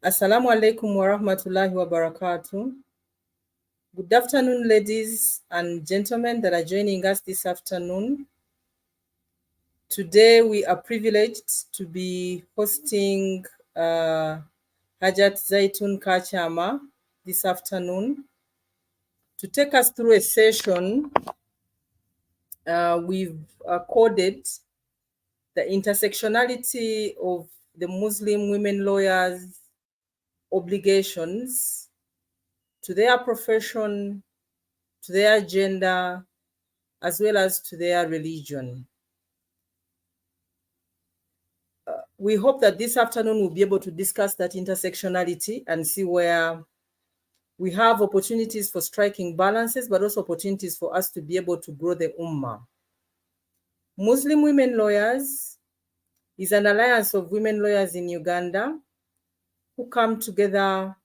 Assalamu alaikum wa rahmatullahi wa barakatuh. Good afternoon, ladies and gentlemen that are joining us this afternoon. Today, we are privileged to be hosting Hajat Zaitun Kachama this afternoon to take us through a session we've coded the intersectionality of the Muslim women lawyers' obligations to their profession, to their gender, as well as to their religion. We hope that this afternoon we'll be able to discuss that intersectionality and see where we have opportunities for striking balances, but also opportunities for us to be able to grow the Ummah. Muslim Women Lawyers is an alliance of women lawyers in Uganda who come together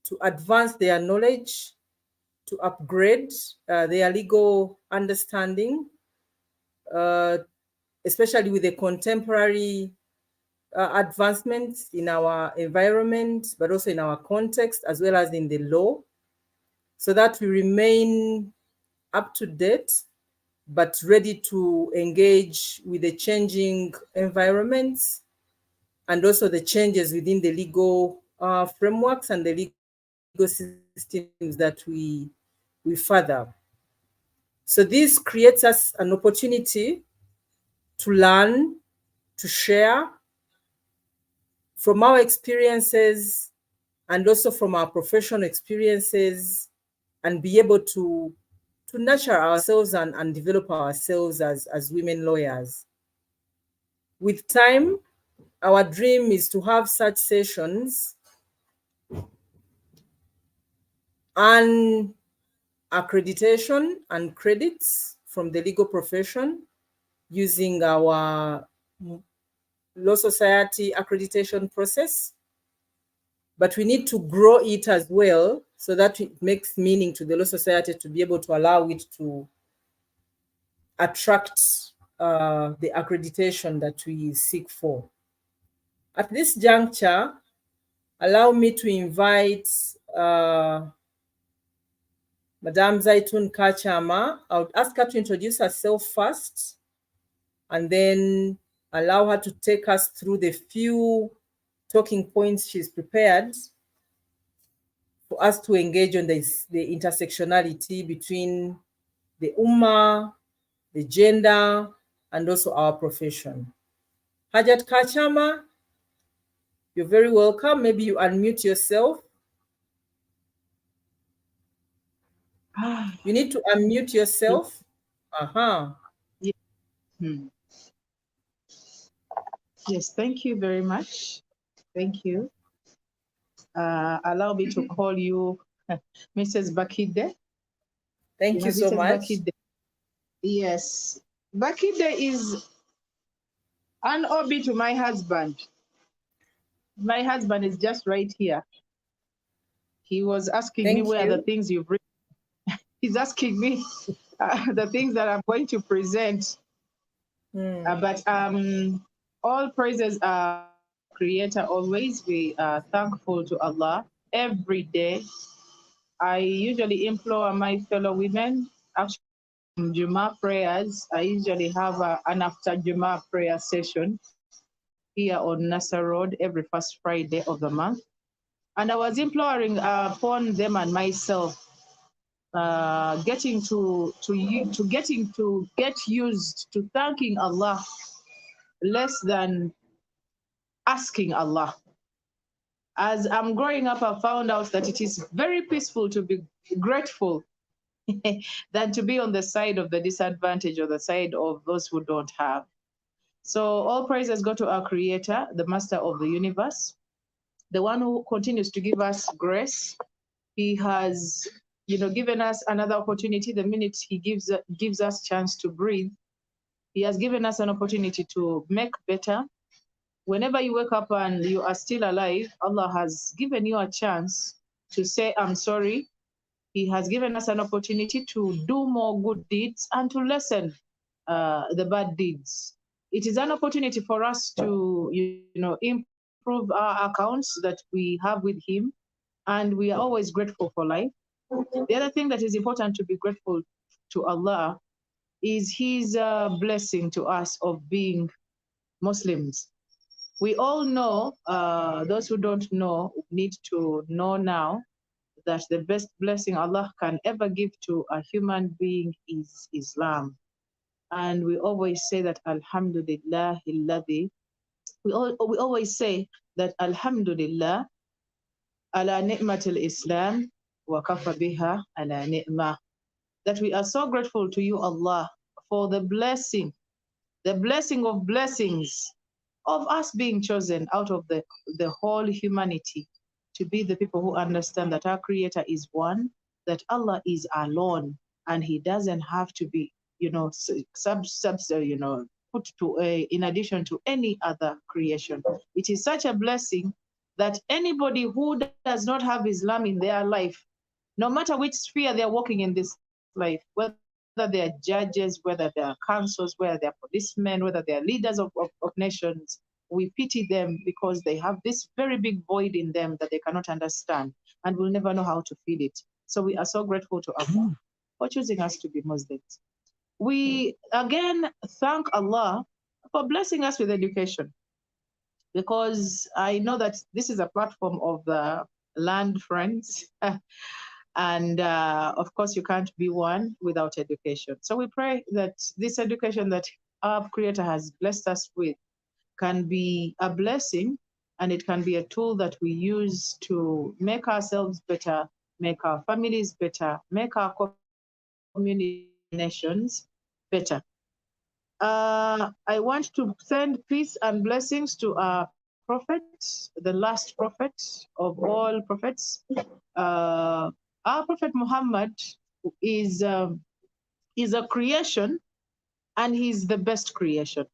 to advance their knowledge, to upgrade their legal understanding, especially with the contemporary advancements in our environment, but also in our context, as well as in the law, so that we remain up to date, but ready to engage with the changing environments and also the changes within the legal frameworks and the legal systems that we further. So this creates us an opportunity to learn, to share from our experiences and also from our professional experiences, and be able to nurture ourselves and develop ourselves as women lawyers. With time, our dream is to have such sessions and accreditation and credits from the legal profession using our Law Society accreditation process. But we need to grow it as well so that it makes meaning to the Law Society to be able to allow it to attract the accreditation that we seek for. At this juncture, allow me to invite Madame Zaitun Kachama. I would ask her to introduce herself first, and then allow her to take us through the few talking points she's prepared for us to engage on the intersectionality between the Ummah, the gender, and also our profession. Hajat Kachama, you're very welcome. Maybe you unmute yourself. You need to unmute yourself. Yes. Yes, thank you very much. Thank you. Allow me to call you Mrs. Bakide. Thank you so much. Bakide. Yes. Bakide is an OB to my husband. My husband is just right here. He was asking me where the things you've written. He's asking me the things that I'm going to present. But all praises are Creator always. We are thankful to Allah every day. I usually implore my fellow women, after Jummah prayers, I usually have an after Jummah prayer session here on Nasser Road every first Friday of the month. And I was imploring upon them and myself, getting to get used to thanking Allah less than asking Allah. As I'm growing up, I found out that it is very peaceful to be grateful than to be on the side of the disadvantaged or the side of those who don't have. So all praises go to our Creator, the Master of the universe, the one who continues to give us grace. He has, given us another opportunity. The minute He gives us chance to breathe, He has given us an opportunity to make better. Whenever you wake up and you are still alive, Allah has given you a chance to say, I'm sorry. He has given us an opportunity to do more good deeds and to lessen the bad deeds. It is an opportunity for us to, improve improve our accounts that we have with him, and we are always grateful for life. The other thing that is important to be grateful to Allah is his blessing to us of being Muslims. We all know, those who don't know need to know now, that the best blessing Allah can ever give to a human being is Islam. And we always say that Alhamdulillah, we always say that Alhamdulillah ala ni'matil Islam wa kafa biha ala ni'mah. That we are so grateful to you, Allah, for the blessing of blessings of us being chosen out of the whole humanity to be the people who understand that our Creator is one, that Allah is alone, and He doesn't have to be, put to in addition to any other creation. It is such a blessing that anybody who does not have Islam in their life, no matter which sphere they're working in this life, whether they are judges, whether they are councils, whether they are policemen, whether they are leaders of nations, we pity them because they have this very big void in them that they cannot understand and will never know how to fill it. So we are so grateful to Allah for choosing us to be Muslims. We again thank Allah for blessing us with education, because I know that this is a platform of land friends. And of course, you can't be one without education. So we pray that this education that our Creator has blessed us with can be a blessing, and it can be a tool that we use to make ourselves better, make our families better, make our community nations better. I want to send peace and blessings to our prophet, the last prophet of all prophets. Our Prophet Muhammad is a creation, and he's the best creation.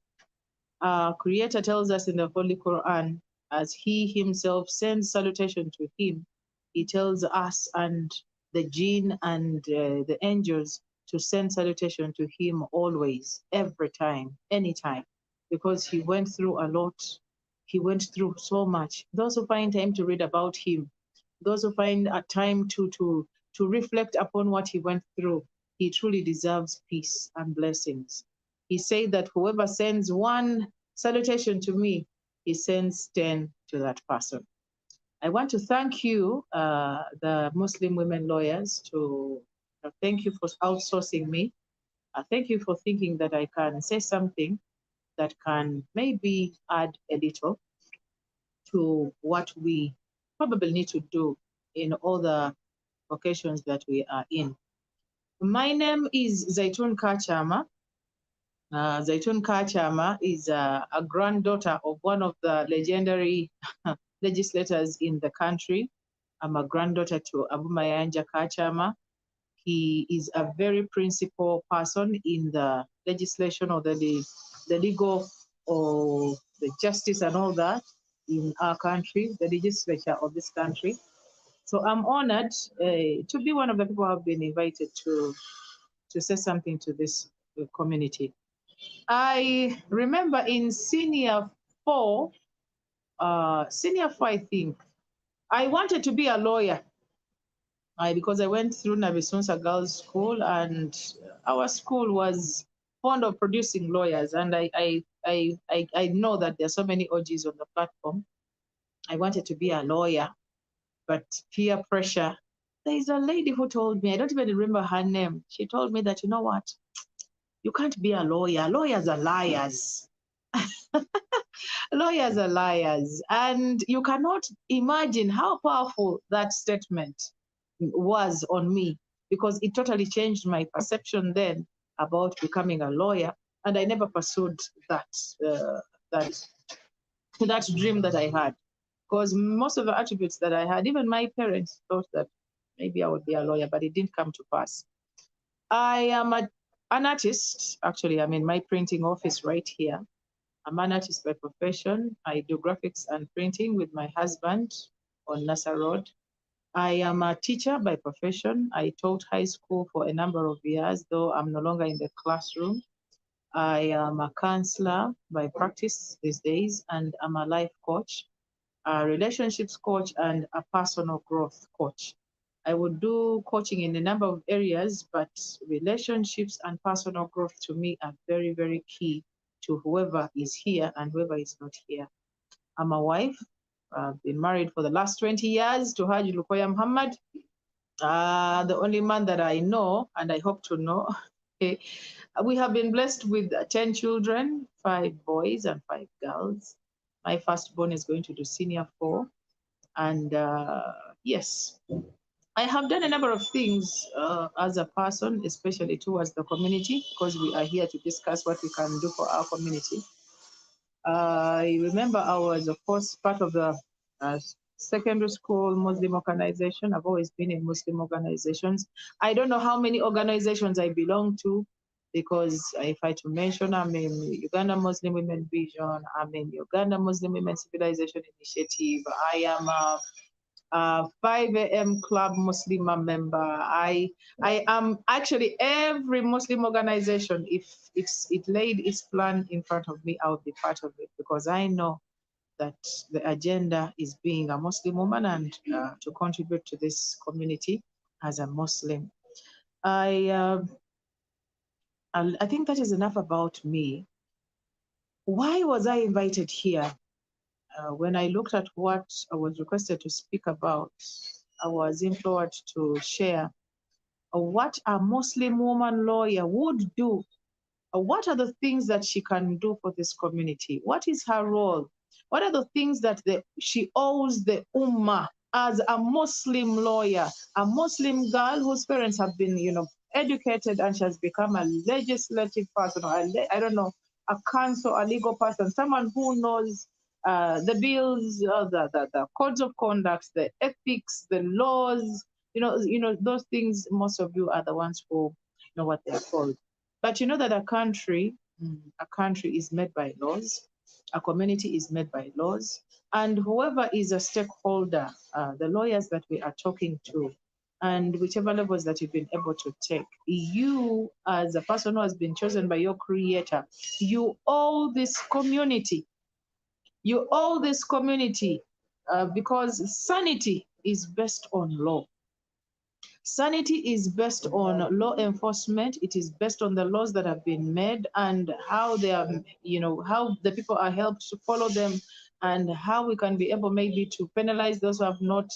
Our Creator tells us in the Holy Quran, as He Himself sends salutation to Him, He tells us and the jinn and the angels to send salutation to Him always, every time, anytime, because He went through a lot. He went through so much. Those who find time to read about Him, those who find a time to reflect upon what He went through, He truly deserves peace and blessings. He said that whoever sends one salutation to me, he sends 10 to that person. I want to thank you, the Muslim women lawyers, thank you for outsourcing me. Thank you for thinking that I can say something that can maybe add a little to what we probably need to do in all the occasions that we are in. My name is Zaitun Kachama. Zaitun Kachama is a granddaughter of one of the legendary legislators in the country. I'm a granddaughter to Abu Mayanja Kachama. He is a very principled person in the legislation or the legal or the justice and all that in our country, the legislature of this country. So I'm honored to be one of the people who have been invited to say something to this community. I remember in senior four, I think, I wanted to be a lawyer because I went through Nabisunsa Girls School, and our school was fond of producing lawyers. And I know that there are so many OGs on the platform. I wanted to be a lawyer, but peer pressure. There is a lady who told me, I don't even remember her name. She told me that, you know what? You can't be a lawyer. Lawyers are liars. Lawyers are liars. And you cannot imagine how powerful that statement was on me, because it totally changed my perception then about becoming a lawyer. And I never pursued that dream that I had, because most of the attributes that I had, even my parents thought that maybe I would be a lawyer, but it didn't come to pass. I am an artist. Actually, I'm in my printing office right here. I'm an artist by profession. I do graphics and printing with my husband on Nasser Road. I am a teacher by profession. I taught high school for a number of years, though I'm no longer in the classroom. I am a counselor by practice these days, and I'm a life coach. a relationships coach, and a personal growth coach. I would do coaching in a number of areas, but relationships and personal growth to me are very, very key to whoever is here and whoever is not here. I'm a wife. I've been married for the last 20 years to Haji Lukoya Muhammad, the only man that I know and I hope to know. We have been blessed with 10 children, 5 boys and 5 girls. My firstborn is going to do senior 4. And yes, I have done a number of things as a person, especially towards the community, because we are here to discuss what we can do for our community. I remember I was, of course, part of the uh, secondary school Muslim organization. I've always been in Muslim organizations. I don't know how many organizations I belong to, because if I to mention, I'm in Uganda Muslim Women Vision, I'm in Uganda Muslim Women Civilization Initiative, I am a 5 a.m. Club Muslima member. I am actually every Muslim organization. If it laid its plan in front of me, I would be part of it, because I know that the agenda is being a Muslim woman and to contribute to this community as a Muslim. I think that is enough about me. Why was I invited here? When I looked at what I was requested to speak about, I was implored to share what a Muslim woman lawyer would do. What are the things that she can do for this community? What is her role? What are the things that she owes the Ummah as a Muslim lawyer, a Muslim girl whose parents have been, educated, and she has become a legislative person, or I don't know, a counsel, a legal person, someone who knows the bills, the codes of conduct, the ethics, the laws, those things. Most of you are the ones who know what they're called. But you know that a country is made by laws, a community is made by laws, and whoever is a stakeholder, the lawyers that we are talking to, and whichever levels that you've been able to take, you as a person who has been chosen by your creator, you owe this community. You owe this community because sanity is based on law. Sanity is based on law enforcement. It is based on the laws that have been made and how they are, how the people are helped to follow them, and how we can be able maybe to penalize those who have not,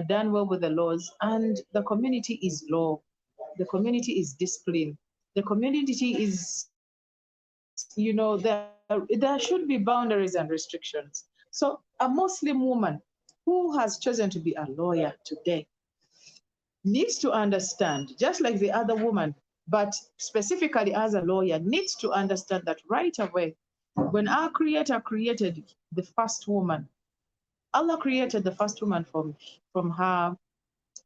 done well with the laws. And the community is law. The community is discipline. The community is, there should be boundaries and restrictions. So a Muslim woman who has chosen to be a lawyer today needs to understand, just like the other woman, but specifically as a lawyer, needs to understand that right away, when our Creator created the first woman, Allah created the first woman from her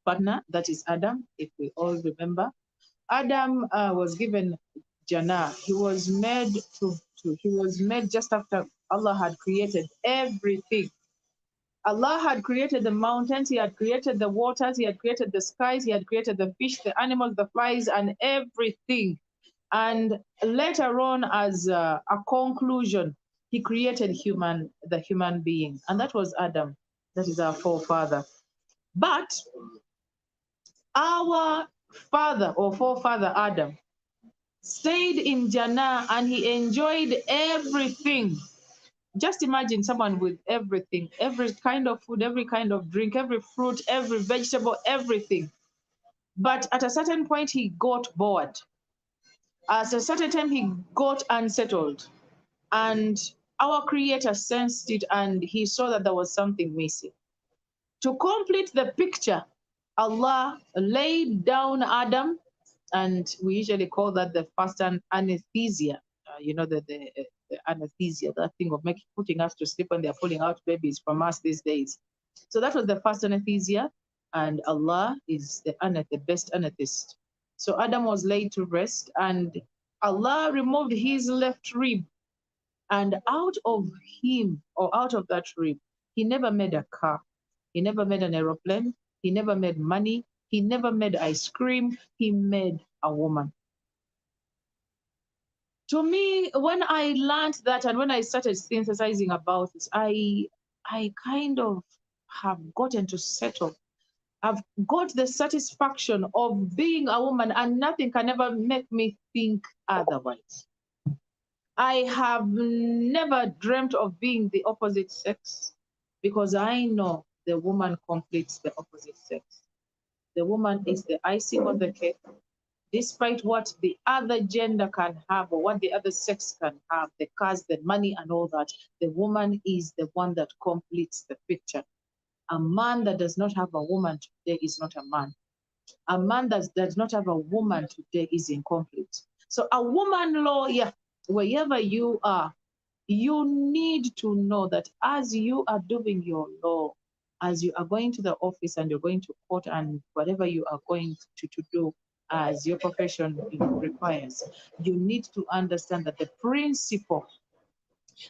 partner, that is Adam, if we all remember. Adam was given Jannah. He was made he was made just after Allah had created everything. Allah had created the mountains, He had created the waters, He had created the skies, He had created the fish, the animals, the flies, and everything. And later on, as a conclusion, He created the human being, and that was Adam. That is our forefather. But our father or forefather Adam stayed in Jannah and he enjoyed everything. Just imagine someone with everything, every kind of food, every kind of drink, every fruit, every vegetable, everything. But at a certain point, he got bored. At a certain time, he got unsettled. And our Creator sensed it and He saw that there was something missing. To complete the picture, Allah laid down Adam, and we usually call that the first anesthesia. The anesthesia, that thing of putting us to sleep when they're pulling out babies from us these days. So that was the first anesthesia, and Allah is the best anesthetist. So Adam was laid to rest, and Allah removed his left rib, and out of him, or out of that rib, He never made a car. He never made an aeroplane. He never made money. He never made ice cream. He made a woman. To me, when I learned that and when I started synthesizing about it, I kind of have gotten to settle. I've got the satisfaction of being a woman, and nothing can ever make me think otherwise. I have never dreamt of being the opposite sex because I know the woman completes the opposite sex. The woman is the icing on the cake, despite what the other gender can have or what the other sex can have, the cars, the money, and all that. The woman is the one that completes the picture. A man that does not have a woman today is not a man. A man that does not have a woman today is incomplete. So a woman lawyer, wherever you are, you need to know that as you are doing your law, as you are going to the office and you're going to court and whatever you are going to do as your profession requires, you need to understand that the principle,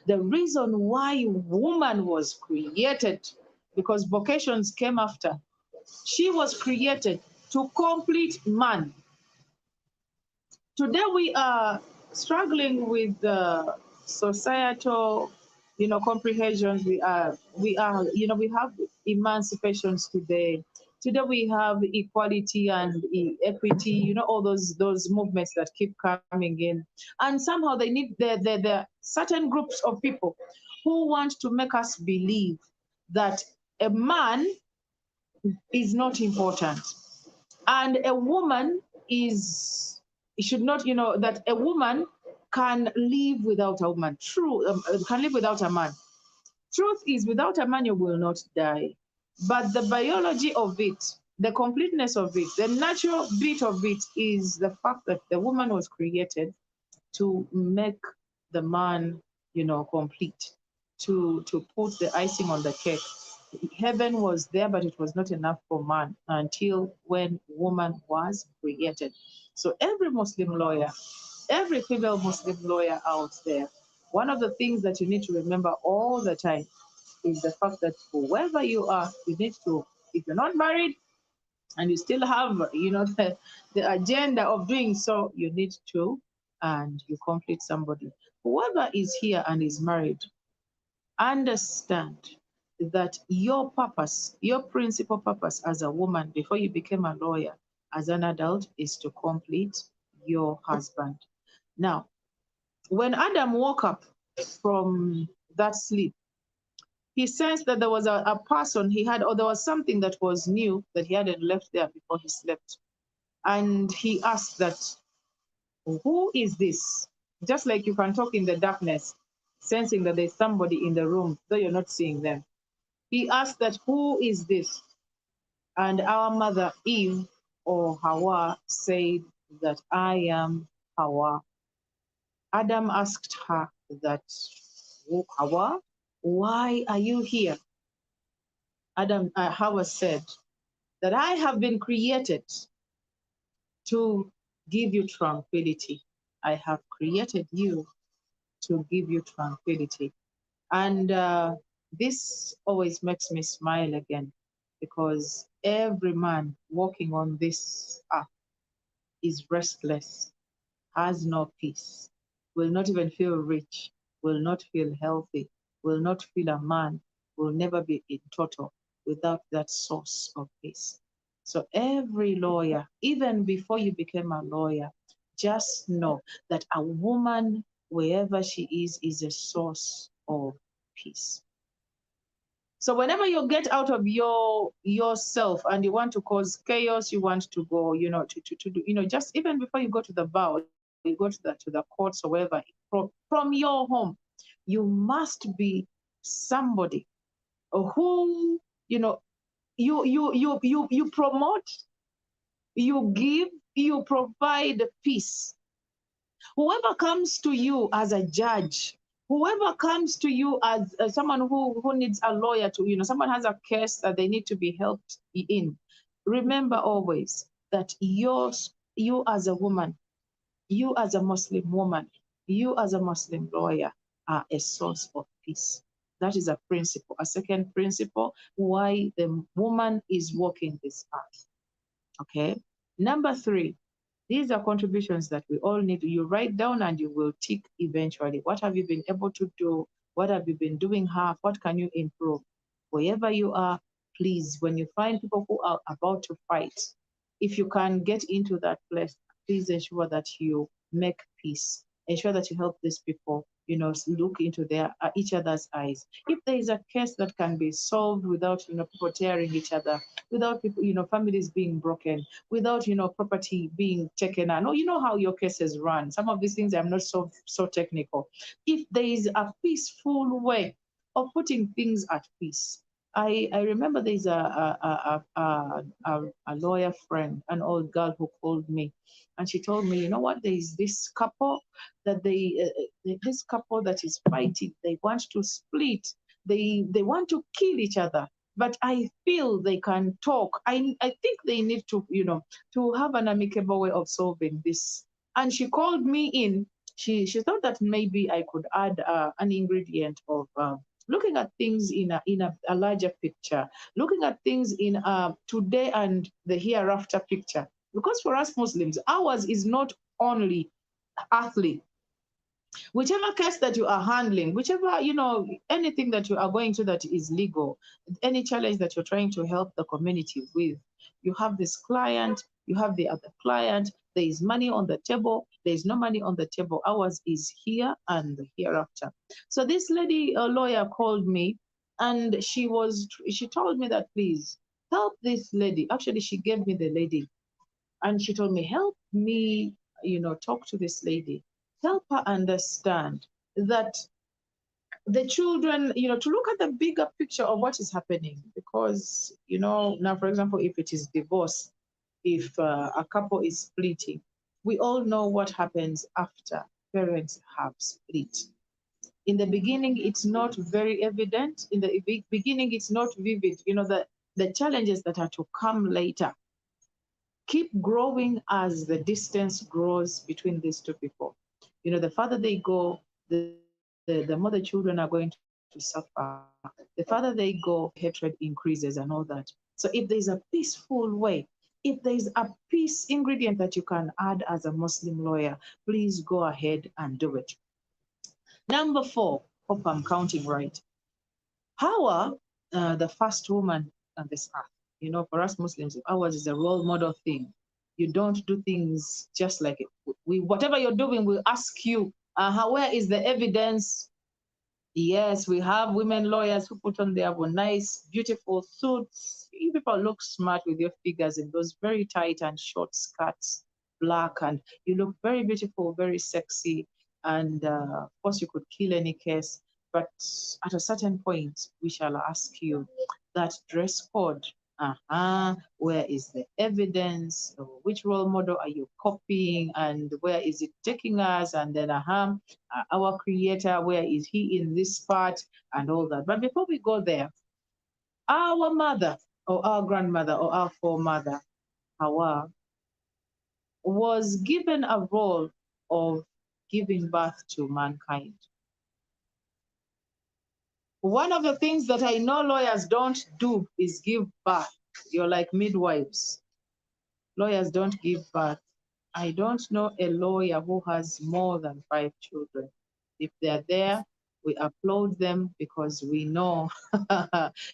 the reason why woman was created, because vocations came after, she was created to complete man. Today we are struggling with societal, comprehensions. We are, we have emancipations today. Today we have equality and equity. All those movements that keep coming in, and somehow they need the certain groups of people who want to make us believe that a man is not important and a woman is should not, that a woman can live without a woman. True, can live without a man. Truth is, without a man, you will not die. But the biology of it, the completeness of it, the natural bit of it is the fact that the woman was created to make the man, complete, to put the icing on the cake. Heaven was there, but it was not enough for man until when woman was created. So every Muslim lawyer, every female Muslim lawyer out there, one of the things that you need to remember all the time is the fact that whoever you are, you need to, if you're not married and you still have, the agenda of doing so, you need to, and you complete somebody. Whoever is here and is married, understand that your purpose, your principal purpose as a woman before you became a lawyer, as an adult, is to complete your husband. Now, when Adam woke up from that sleep, he sensed that there was a person he had, or there was something that was new that he hadn't left there before he slept. And he asked that, who is this? Just like you can talk in the darkness, sensing that there's somebody in the room, though you're not seeing them. He asked that, who is this? And our mother Eve, or Hawa, said that, I am Hawa. Adam asked her that, Hawa, why are you here? Hawa said that, I have been created to give you tranquility. I have created you to give you tranquility. And this always makes me smile again, because every man walking on this earth is restless, has no peace, will not even feel rich, will not feel healthy, will not feel a man, will never be in total without that source of peace. So every lawyer, even before you became a lawyer, just know that a woman, wherever she is a source of peace. So whenever you get out of yourself and you want to cause chaos, you want to go, to do, just even before you go to the bar, you go to the courts or wherever, from your home, you must be somebody who, you promote, you give, you provide peace. Whoever comes to you as a judge, whoever comes to you as someone who needs a lawyer to, someone has a case that they need to be helped in, remember always that you as a woman, you as a Muslim woman, you as a Muslim lawyer are a source of peace. That is a principle. A second principle, why the woman is walking this path. Okay. Number 3, these are contributions that we all need. You write down and you will tick eventually. What have you been able to do What have you been doing half? What can you improve? Wherever you are, please, when you find people who are about to fight, if you can get into that place, please ensure that you make peace. Ensure that you help these people, look into their each other's eyes. If there is a case that can be solved without, people tearing each other, without people, families being broken, without, property being taken. I know you know how your cases run. Some of these things I'm not so technical. If there is a peaceful way of putting things at peace. I remember there's a lawyer friend, an old girl who called me, and she told me, you know what, there is this couple that this couple that is fighting. They want to split. They want to kill each other. But I feel they can talk. I think they need to, to have an amicable way of solving this. And she called me in. She thought that maybe I could add an ingredient of looking at things in a larger picture, looking at things in today and the hereafter picture. Because for us Muslims, ours is not only earthly. Whichever case that you are handling, whichever, anything that you are going to that is legal, any challenge that you're trying to help the community with, you have this client, you have the other client, there is money on the table, there is no money on the table. Ours is here and the hereafter. So this lady, a lawyer, called me, and she told me that, please help this lady. Actually, she gave me the lady, and she told me, help me, talk to this lady, help her understand that the children, to look at the bigger picture of what is happening. Because, now, for example, if it is divorce, if a couple is splitting, we all know what happens after parents have split. In the beginning, it's not very evident. In the beginning, it's not vivid. The challenges that are to come later keep growing as the distance grows between these two people. The farther they go, the more the children are going to suffer. The farther they go, hatred increases and all that. So if there's a peaceful way, if there's a peace ingredient that you can add as a Muslim lawyer, please go ahead and do it. Number 4, hope I'm counting right. Hawa, the first woman on this earth, for us Muslims, ours is a role model thing. You don't do things just like it. Whatever you're doing, we'll ask you, where is the evidence? Yes, we have women lawyers who put on their nice, beautiful suits. You people look smart with your figures in those very tight and short skirts, black, and you look very beautiful, very sexy. And of course, you could kill any case. But at a certain point, we shall ask you that dress code. Where is the evidence? Which role model are you copying, and where is it taking us? And then, our creator, where is he in this part, and all that. But before we go there, our mother or our grandmother or our foremother, Hawa, was given a role of giving birth to mankind. One of the things that I know lawyers don't do is give birth. You're like midwives. Lawyers don't give birth. I don't know a lawyer who has more than 5 children. If they're there, we applaud them because we know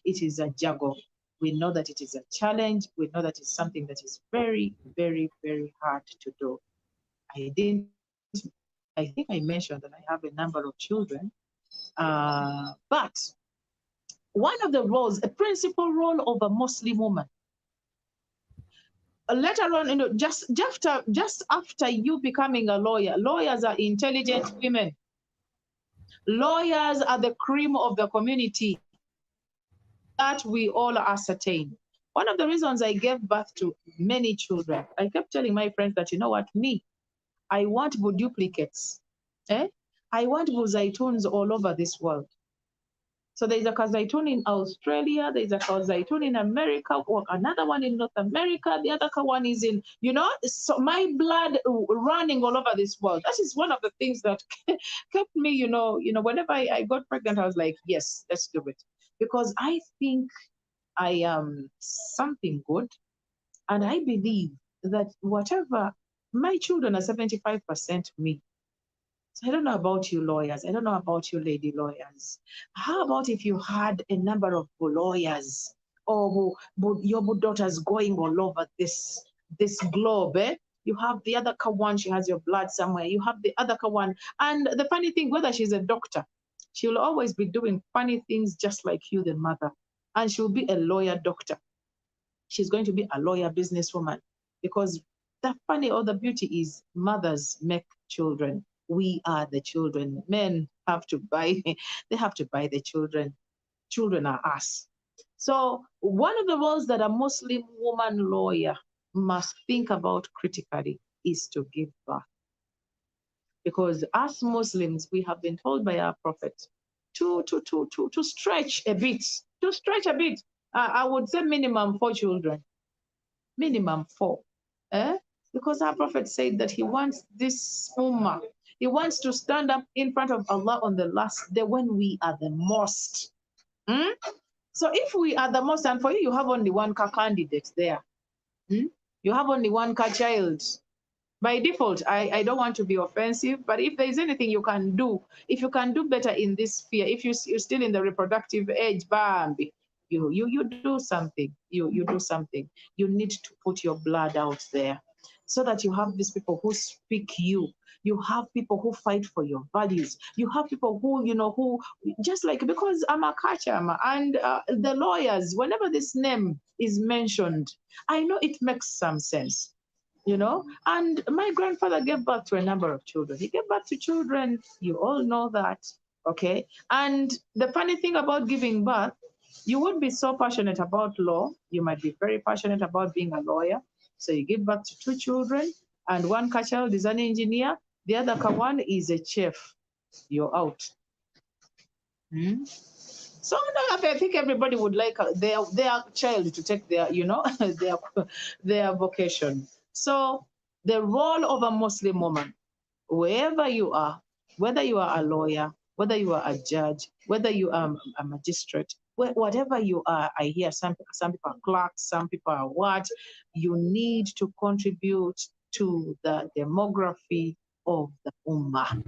it is a juggle. We know that it is a challenge. We know that it's something that is very, very, very hard to do. I think I mentioned that I have a number of children, but one of the roles, a principal role of a Muslim woman, later on, just after you becoming a lawyer, lawyers are intelligent women. Lawyers are the cream of the community. That we all ascertain. One of the reasons I gave birth to many children, I kept telling my friends that, you know what, I want duplicates. I want zaituns all over this world. So there's a zaitun in Australia, there's a zaitun in America, or another one in North America, the other one is in, so my blood running all over this world. That is one of the things that kept me, whenever I got pregnant, I was like, yes, let's do it. Because I think I am something good, and I believe that whatever, my children are 75% me. So I don't know about you lawyers. I don't know about you lady lawyers. How about if you had a number of lawyers or your daughters going all over this globe, eh? You have the other one, she has your blood somewhere. You have the other one. And the funny thing, whether she's a doctor, she will always be doing funny things just like you, the mother. And she'll be a lawyer doctor. She's going to be a lawyer businesswoman, because the funny or the beauty is mothers make children. We are the children. Men have to buy, they have to buy the children. Children are us. So one of the roles that a Muslim woman lawyer must think about critically is to give birth. Because us Muslims, we have been told by our prophet to stretch a bit, to stretch a bit. I would say minimum 4 children, minimum 4. Eh? Because our prophet said that he wants this ummah, he wants to stand up in front of Allah on the last day when we are the most. Hmm? So if we are the most, and for you, you have only one car candidate there. Hmm? You have only one car child. By default, I don't want to be offensive, but if there is anything you can do, if you can do better in this sphere, if you're still in the reproductive age, Bambi, you do something. You do something. You need to put your blood out there so that you have these people who speak you. You have people who fight for your values. You have people who, who just like, because I'm a Kachama and the lawyers, whenever this name is mentioned, I know it makes some sense. And my grandfather gave birth to a number of children. He gave birth to children, you all know that, okay? And the funny thing about giving birth, you would be so passionate about law, you might be very passionate about being a lawyer. So you give birth to 2 children, and one child is an engineer, the other one is a chef. You're out. Hmm? So I think everybody would like their child to take their, their vocation. So the role of a Muslim woman, wherever you are, whether you are a lawyer, whether you are a judge, whether you are a magistrate, whatever you are, I hear some people are clerks, some people are what, you need to contribute to the demography of the Ummah.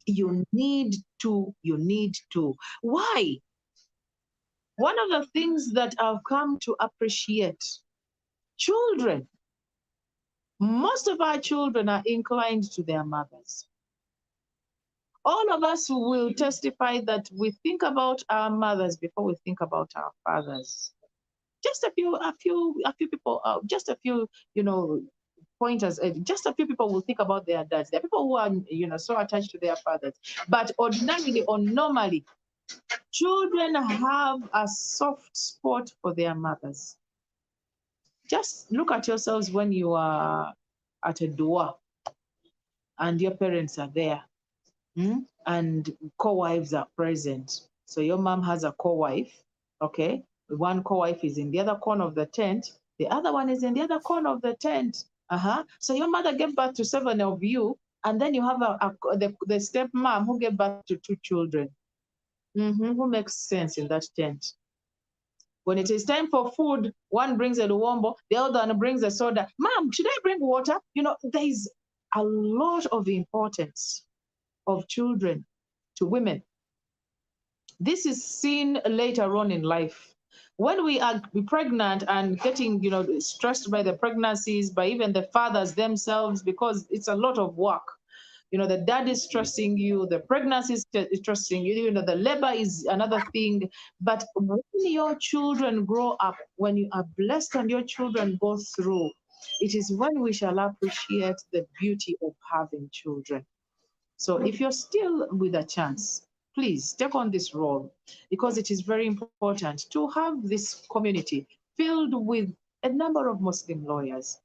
You need to. Why? One of the things that I've come to appreciate, children, most of our children are inclined to their mothers. All of us will testify that we think about our mothers before we think about our fathers. Just a few people, just a few, pointers. Just a few people will think about their dads. There are people who are, so attached to their fathers. But ordinarily or normally, children have a soft spot for their mothers. Just look at yourselves when you are at a dua and your parents are there, and co-wives are present. So your mom has a co-wife, okay? One co-wife is in the other corner of the tent. The other one is in the other corner of the tent. So your mother gave birth to 7 of you, and then you have the stepmom who gave birth to 2 children. Who makes sense in that tent? When it is time for food, one brings a luombo, the other one brings a soda. Mom, should I bring water? There is a lot of importance of children to women. This is seen later on in life. When we are pregnant and getting, stressed by the pregnancies, by even the fathers themselves, because it's a lot of work. The dad is stressing you, the pregnancy is stressing you, the labor is another thing. But when your children grow up, when you are blessed and your children go through, it is when we shall appreciate the beauty of having children. So if you're still with a chance, please take on this role, because it is very important to have this community filled with a number of Muslim lawyers,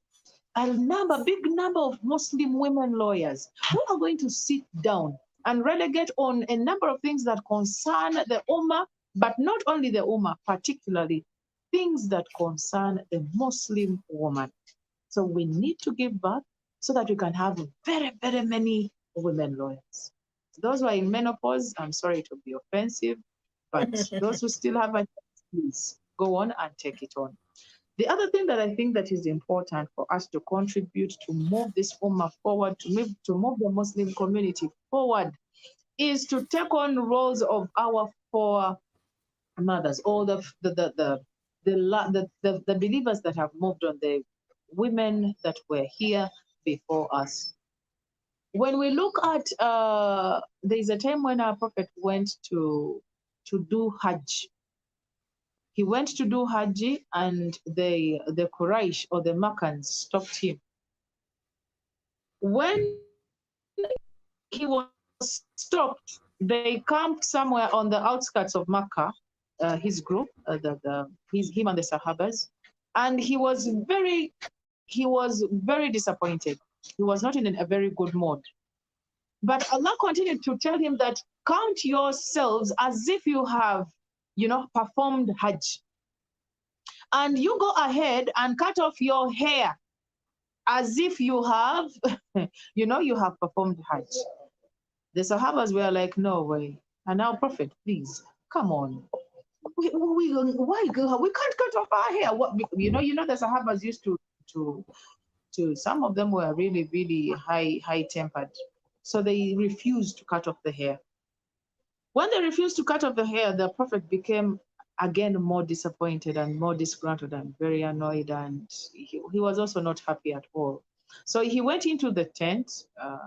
big number of Muslim women lawyers who are going to sit down and relegate on a number of things that concern the Ummah, but not only the Ummah, particularly things that concern the Muslim woman. So we need to give birth so that we can have very, very many women lawyers. Those who are in menopause, I'm sorry to be offensive, but those who still have a chance, please go on and take it on. The other thing that I think that is important for us to contribute to move this ummah forward, to move the Muslim community forward, is to take on roles of our foremothers, or the believers that have moved on, the women that were here before us. When we look at, there's a time when our prophet went to do Hajj. He went to do Hajj, and the Quraysh, or the Makkans, stopped him. When he was stopped, they camped somewhere on the outskirts of Makkah, his group, him and the Sahabas, and he was very disappointed. He was not in a very good mood. But Allah continued to tell him that count yourselves as if you have, performed Hajj. And you go ahead and cut off your hair as if you have, you have performed Hajj. The Sahabas were like, no way. And now, Prophet, please, come on. Why we can't cut off our hair? What, the Sahabas used to some of them were really, really high tempered. So they refused to cut off the hair. When they refused to cut off the hair, the Prophet became again more disappointed and more disgruntled and very annoyed, and he was also not happy at all. So he went into the tent,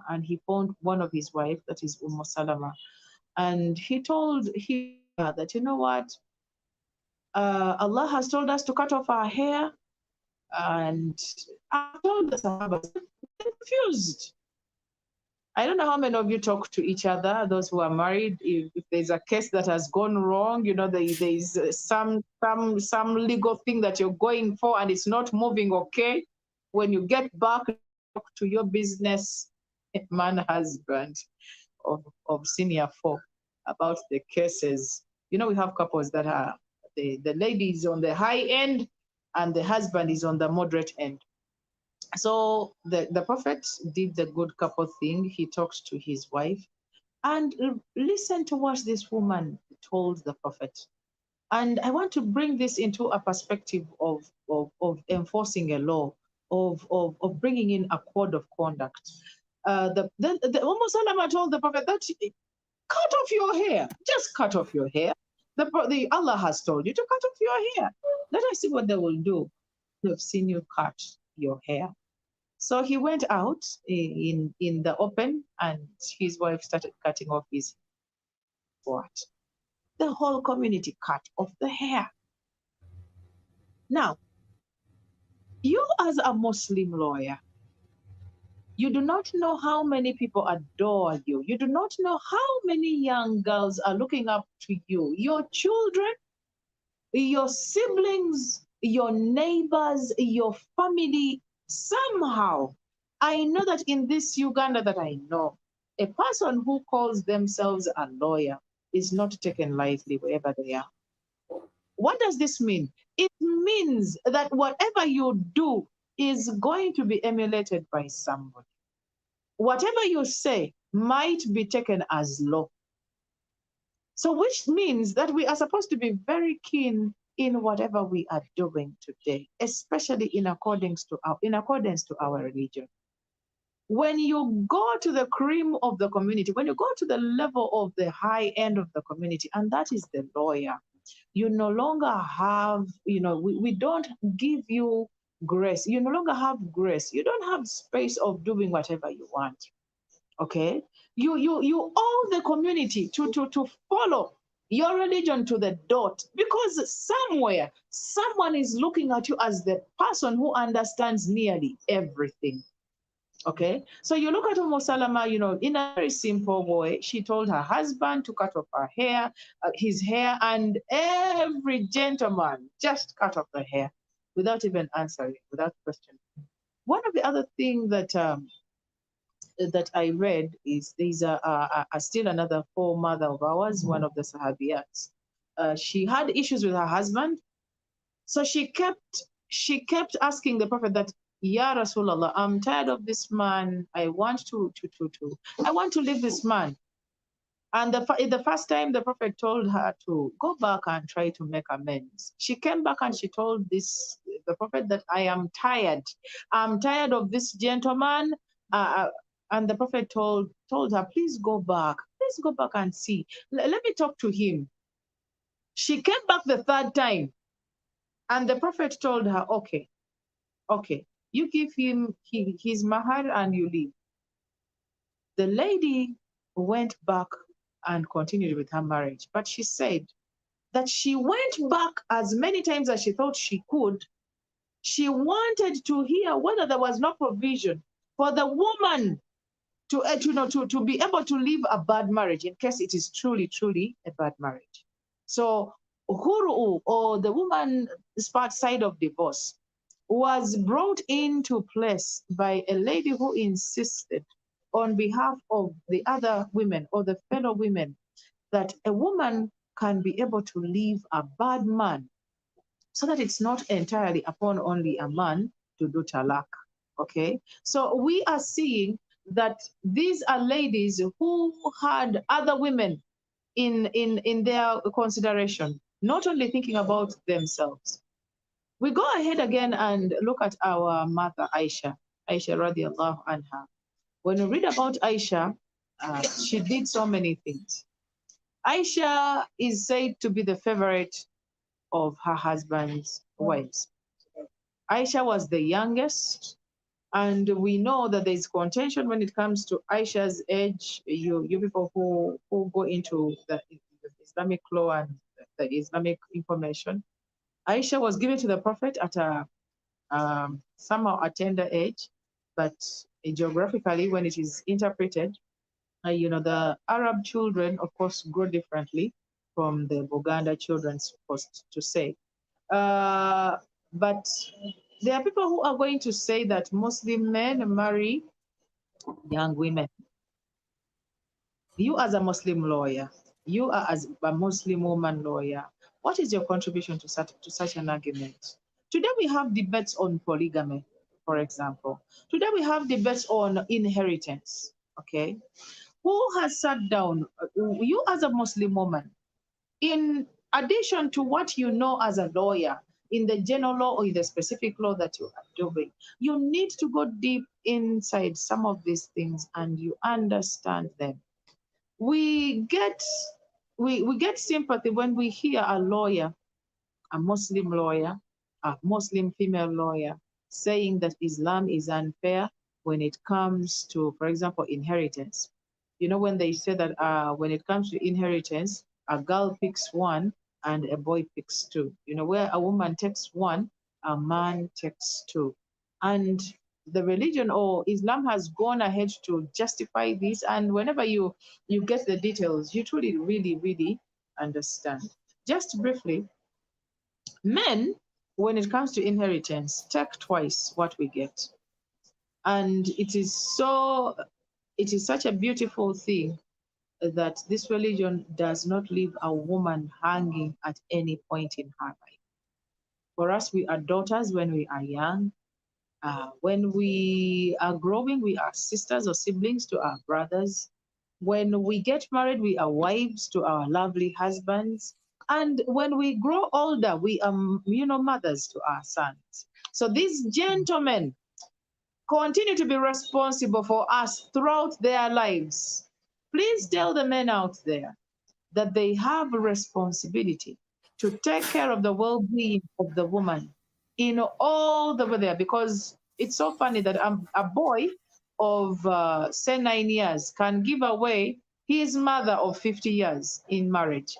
and he found one of his wife, that is Salama, and he told her that, you know what, Allah has told us to cut off our hair, and I told the Sahabas, they refused. I don't know how many of you talk to each other, those who are married. If there's a case that has gone wrong, there's some legal thing that you're going for and it's not moving okay. When you get back to your business man husband of senior folk about the cases. We have couples that are, the lady is on the high end and the husband is on the moderate end. So the Prophet did the good couple thing. He talked to his wife and listen to what this woman told the Prophet. And I want to bring this into a perspective of enforcing a law, of bringing in a code of conduct. The Umm Salama told the Prophet that cut off your hair, just cut off your hair. The Allah has told you to cut off your hair. Let us see what they will do. They've seen you cut your hair. So he went out in the open, and his wife started cutting off his what? The whole community cut off the hair. Now, you as a Muslim lawyer, you do not know how many people adore you. You do not know how many young girls are looking up to you. Your children, your siblings, your neighbors, your family. Somehow, I know that in this Uganda that I know, a person who calls themselves a lawyer is not taken lightly wherever they are. What does this mean? It means that whatever you do is going to be emulated by somebody. Whatever you say might be taken as law. So which means that we are supposed to be very keen in whatever we are doing today, especially in accordance to our religion. When you go to the cream of the community, when you go to the level of the high end of the community, and that is the lawyer, you no longer have, we don't give you grace. You no longer have grace. You don't have space of doing whatever you want. Okay? You owe the community to follow your religion to the dot, because somewhere someone is looking at you as the person who understands nearly everything. Okay, so you look at Umm Salama, in a very simple way, she told her husband to cut off her hair, his hair, and every gentleman just cut off the hair without even answering, without questioning. One of the other things that I read is there's still another foremother of ours, one of the Sahabiyats. She had issues with her husband, so she kept asking the Prophet that, Ya Rasulullah, I'm tired of this man. I want to leave this man. And the first time the Prophet told her to go back and try to make amends. She came back and she told this the Prophet that I am tired. I'm tired of this gentleman. And the Prophet told her, please go back. Please go back and see. Let me talk to him. She came back the third time. And the Prophet told her, okay, you give him his mahar and you leave. The lady went back and continued with her marriage. But she said that she went back as many times as she thought she could. She wanted to hear whether there was no provision for the woman to be able to live a bad marriage in case it is truly, truly a bad marriage. So Huru, or the woman's side of divorce, was brought into place by a lady who insisted on behalf of the other women or the fellow women that a woman can be able to leave a bad man, so that it's not entirely upon only a man to do talak. Okay, so we are seeing that these are ladies who had other women in their consideration, not only thinking about themselves. We go ahead again and look at our mother Aisha radiallahu anha. When we read about Aisha, she did so many things. Aisha is said to be the favorite of her husband's wives. Aisha was the youngest, and we know that there's contention when it comes to Aisha's age. You people who go into the Islamic law and the Islamic information, Aisha was given to the Prophet at a somehow a tender age, but geographically, when it is interpreted, the Arab children, of course, grow differently from the Buganda children, supposed to say. But there are people who are going to say that Muslim men marry young women. You as a Muslim lawyer, you are as a Muslim woman lawyer, what is your contribution to such an argument? Today we have debates on polygamy, for example. Today we have debates on inheritance, okay? Who has sat down, you as a Muslim woman, in addition to what you know as a lawyer, in the general law or in the specific law that you are doing, you need to go deep inside some of these things and you understand them. We get sympathy when we hear a lawyer, a Muslim lawyer, a Muslim female lawyer, saying that Islam is unfair when it comes to, for example, inheritance. When they say that when it comes to inheritance, a girl picks one and a boy picks two. Where a woman takes one, a man takes two. And the religion or Islam has gone ahead to justify this. And whenever you get the details, you truly, really, really understand. Just briefly, men, when it comes to inheritance, take twice what we get. And it is such a beautiful thing that this religion does not leave a woman hanging at any point in her life. For us, we are daughters when we are young. When we are growing, we are sisters or siblings to our brothers. When we get married, we are wives to our lovely husbands. And when we grow older, we are, mothers to our sons. So these gentlemen continue to be responsible for us throughout their lives. Please tell the men out there that they have a responsibility to take care of the well-being of the woman in all the way there, because it's so funny that a boy of say 9 years can give away his mother of 50 years in marriage.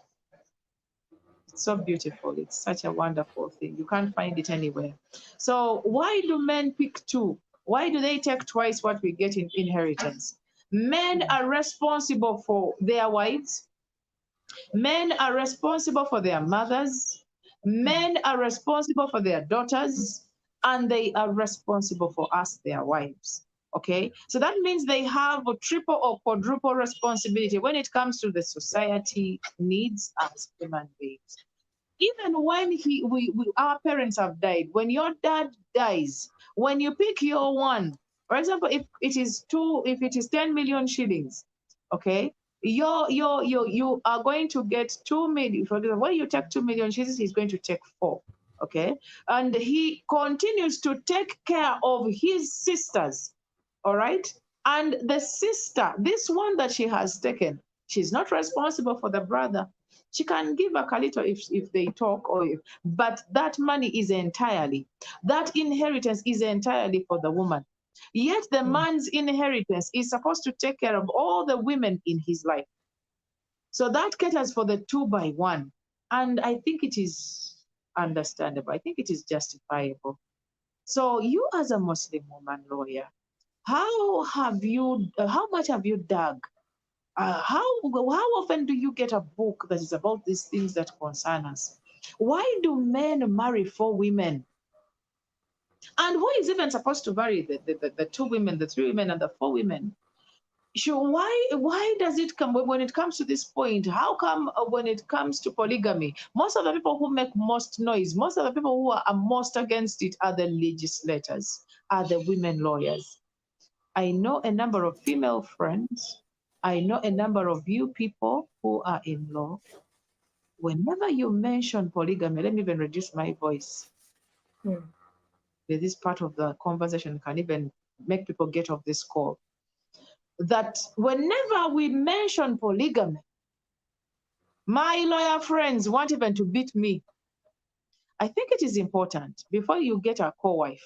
It's so beautiful. It's such a wonderful thing. You can't find it anywhere. So why do men pick two? Why do they take twice what we get in inheritance? Men are responsible for their wives. Men are responsible for their mothers. Men are responsible for their daughters. And they are responsible for us, their wives. Okay? So that means they have a triple or quadruple responsibility when it comes to the society needs as human beings. Even when our parents have died, when your dad dies, when you pick your one, for example, if it is 10 million shillings, okay, you are going to get 2 million. For example, when you take 2 million shillings, he's going to take 4. okay? And he continues to take care of his sisters, all right? And the sister, this one that she has taken, she's not responsible for the brother. She can give a little if they talk, or if, but that money is entirely, that inheritance is entirely for the woman. Yet the man's inheritance is supposed to take care of all the women in his life. So that caters for the 2 by 1. And I think it is understandable. I think it is justifiable. So you as a Muslim woman lawyer, how much have you dug? How often do you get a book that is about these things that concern us? Why do men marry 4 women? And who is even supposed to marry the 2 women, the 3 women, and the 4 women? Sure, why does it come when it comes to this point? How come when it comes to polygamy, most of the people who make most noise, most of the people who are most against it are the legislators, are the women lawyers? I know a number of female friends. I know a number of you people who are in law. Whenever you mention polygamy, let me even reduce my voice. This part of the conversation can even make people get off this call. That whenever we mention polygamy, my lawyer friends want even to beat me. I think it is important before you get a co-wife,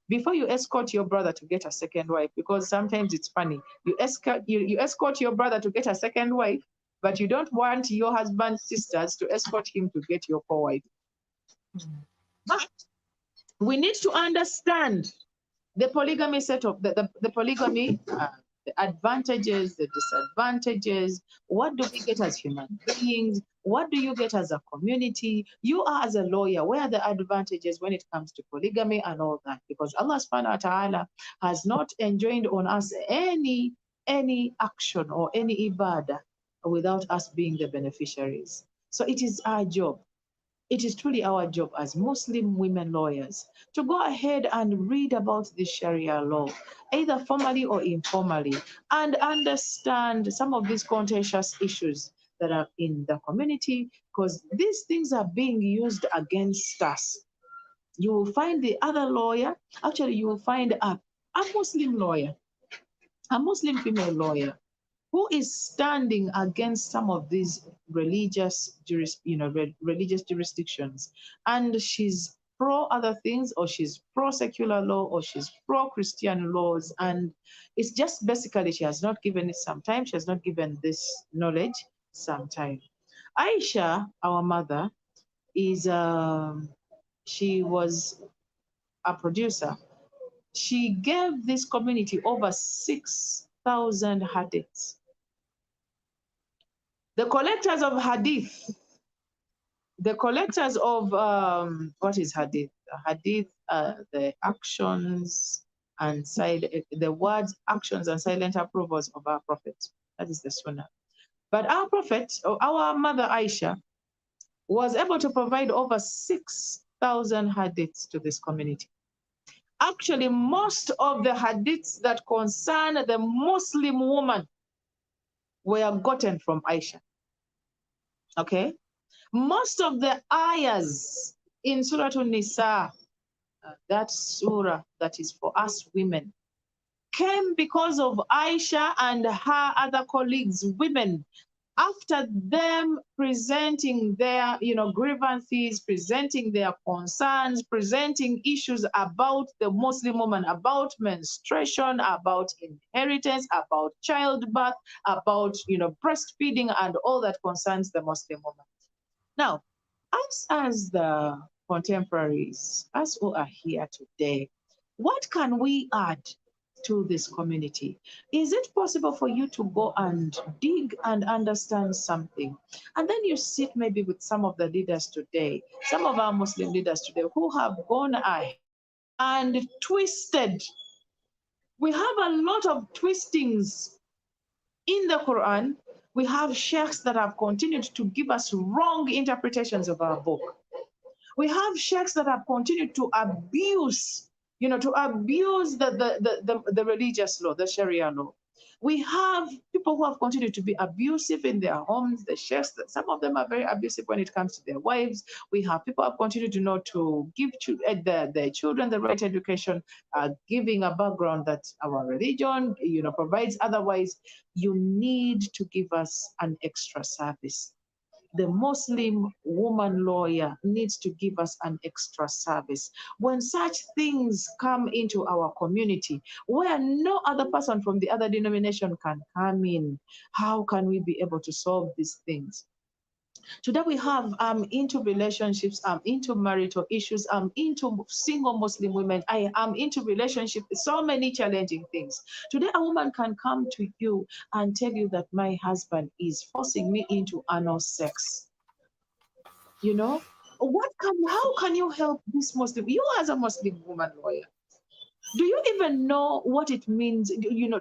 before you escort your brother to get a second wife, because sometimes it's funny. You escort your brother to get a second wife, but you don't want your husband's sisters to escort him to get your co-wife. But we need to understand the polygamy setup, the polygamy, the advantages, the disadvantages. What do we get as human beings? What do you get as a community? You are as a lawyer, where are the advantages when it comes to polygamy and all that? Because Allah subhanahu wa ta'ala has not enjoined on us any action or any ibadah without us being the beneficiaries. So it is our job. It is truly our job as Muslim women lawyers to go ahead and read about the Sharia law, either formally or informally, and understand some of these contentious issues that are in the community, because these things are being used against us. You will find the other lawyer, actually you will find a Muslim lawyer, a Muslim female lawyer, who is standing against some of these religious jurisdictions, and she's pro other things, or she's pro secular law, or she's pro Christian laws, and it's just basically she has not given it some time, she has not given this knowledge some time. Aisha, our mother, is she was a producer. She gave this community over 6,000 hadiths. The collectors of hadith, the collectors of what is hadith? Hadith, the actions and the words, actions, and silent approvals of our prophet. That is the sunnah. But our prophet, or our mother Aisha, was able to provide over 6,000 hadiths to this community. Actually, most of the hadiths that concern the Muslim woman were gotten from Aisha. Okay? Most of the ayahs in Surah An-Nisa, that surah that is for us women, came because of Aisha and her other colleagues, women, after them presenting their grievances, presenting their concerns, presenting issues about the Muslim woman, about menstruation, about inheritance, about childbirth, about breastfeeding, and all that concerns the Muslim woman. Now, us as the contemporaries, us who are here today, what can we add to this community? Is it possible for you to go and dig and understand something? And then you sit maybe with some of the leaders today, some of our Muslim leaders today, who have gone ahead and twisted. We have a lot of twistings in the Quran. We have sheikhs that have continued to give us wrong interpretations of our book. We have sheikhs that have continued to abuse, the religious law, the Sharia law. We have people who have continued to be abusive in their homes, the chefs, some of them are very abusive when it comes to their wives. We have people who have continued to know to give their children the right education, giving a background that our religion, provides. Otherwise, you need to give us an extra service. The Muslim woman lawyer needs to give us an extra service. When such things come into our community where no other person from the other denomination can come in, how can we be able to solve these things? Today we have into relationships, into marital issues, into single Muslim women. I am into relationship, so many challenging things. Today a woman can come to you and tell you that my husband is forcing me into anal sex. How can you help this Muslim? You as a Muslim woman lawyer, do you even know what it means? Do you know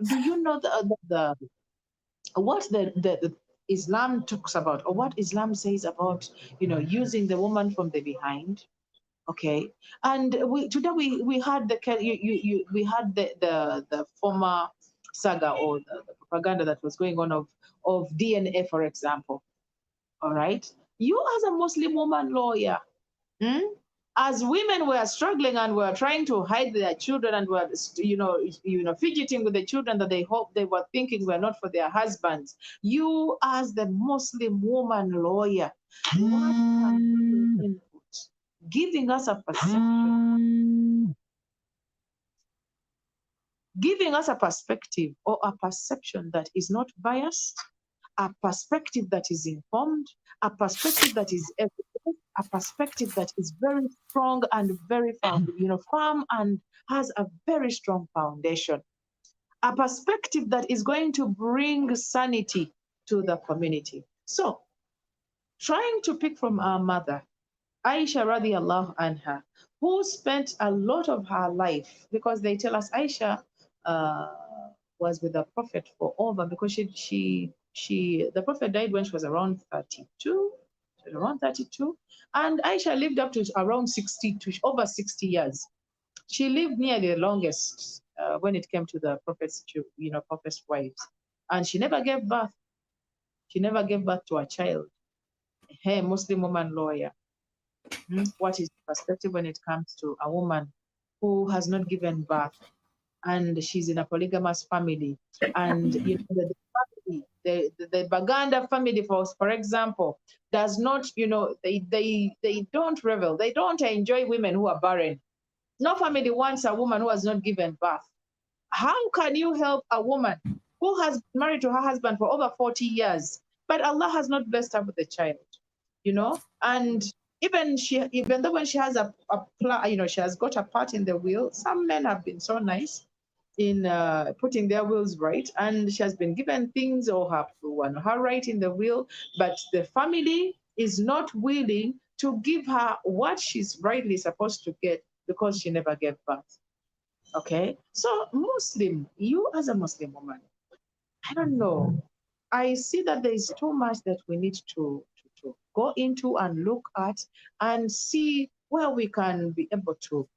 what the Islam talks about, or what Islam says about using the woman from the behind? Okay, and we had we had the former saga, or the propaganda that was going on of DNA, for example. All right, you as a Muslim woman lawyer, as women were struggling and were trying to hide their children and were fidgeting with the children that they were thinking were not for their husbands, you as the Muslim woman lawyer, what can you input, giving us a perception, giving us a perspective or a perception that is not biased, a perspective that is informed, a perspective that is evident, a perspective that is very strong and very firm and has a very strong foundation, a perspective that is going to bring sanity to the community. So, trying to pick from our mother, Aisha radiallahu anha, who spent a lot of her life, because they tell us Aisha uh, was with the Prophet for over, because the Prophet died when she was around 32. She was around 32, and Aisha lived up to around 60, to over 60 years. She lived nearly the longest when it came to the Prophet's wives, and she never gave birth. She never gave birth to a child. Hey, Muslim woman lawyer. What is the perspective when it comes to a woman who has not given birth and she's in a polygamous family, and the family, the Baganda family, for example, does not, they don't revel, they don't enjoy women who are barren. No family wants a woman who has not given birth. How can you help a woman who has been married to her husband for over 40 years, but Allah has not blessed her with a child? And even though when she has she has got a part in the will, some men have been so nice in putting their wills right, and she has been given things or her right in the will, but the family is not willing to give her what she's rightly supposed to get because she never gave birth. Okay, so Muslim, you as a Muslim woman, I don't know. I see that there is too much that we need to go into and look at and see where we can be able to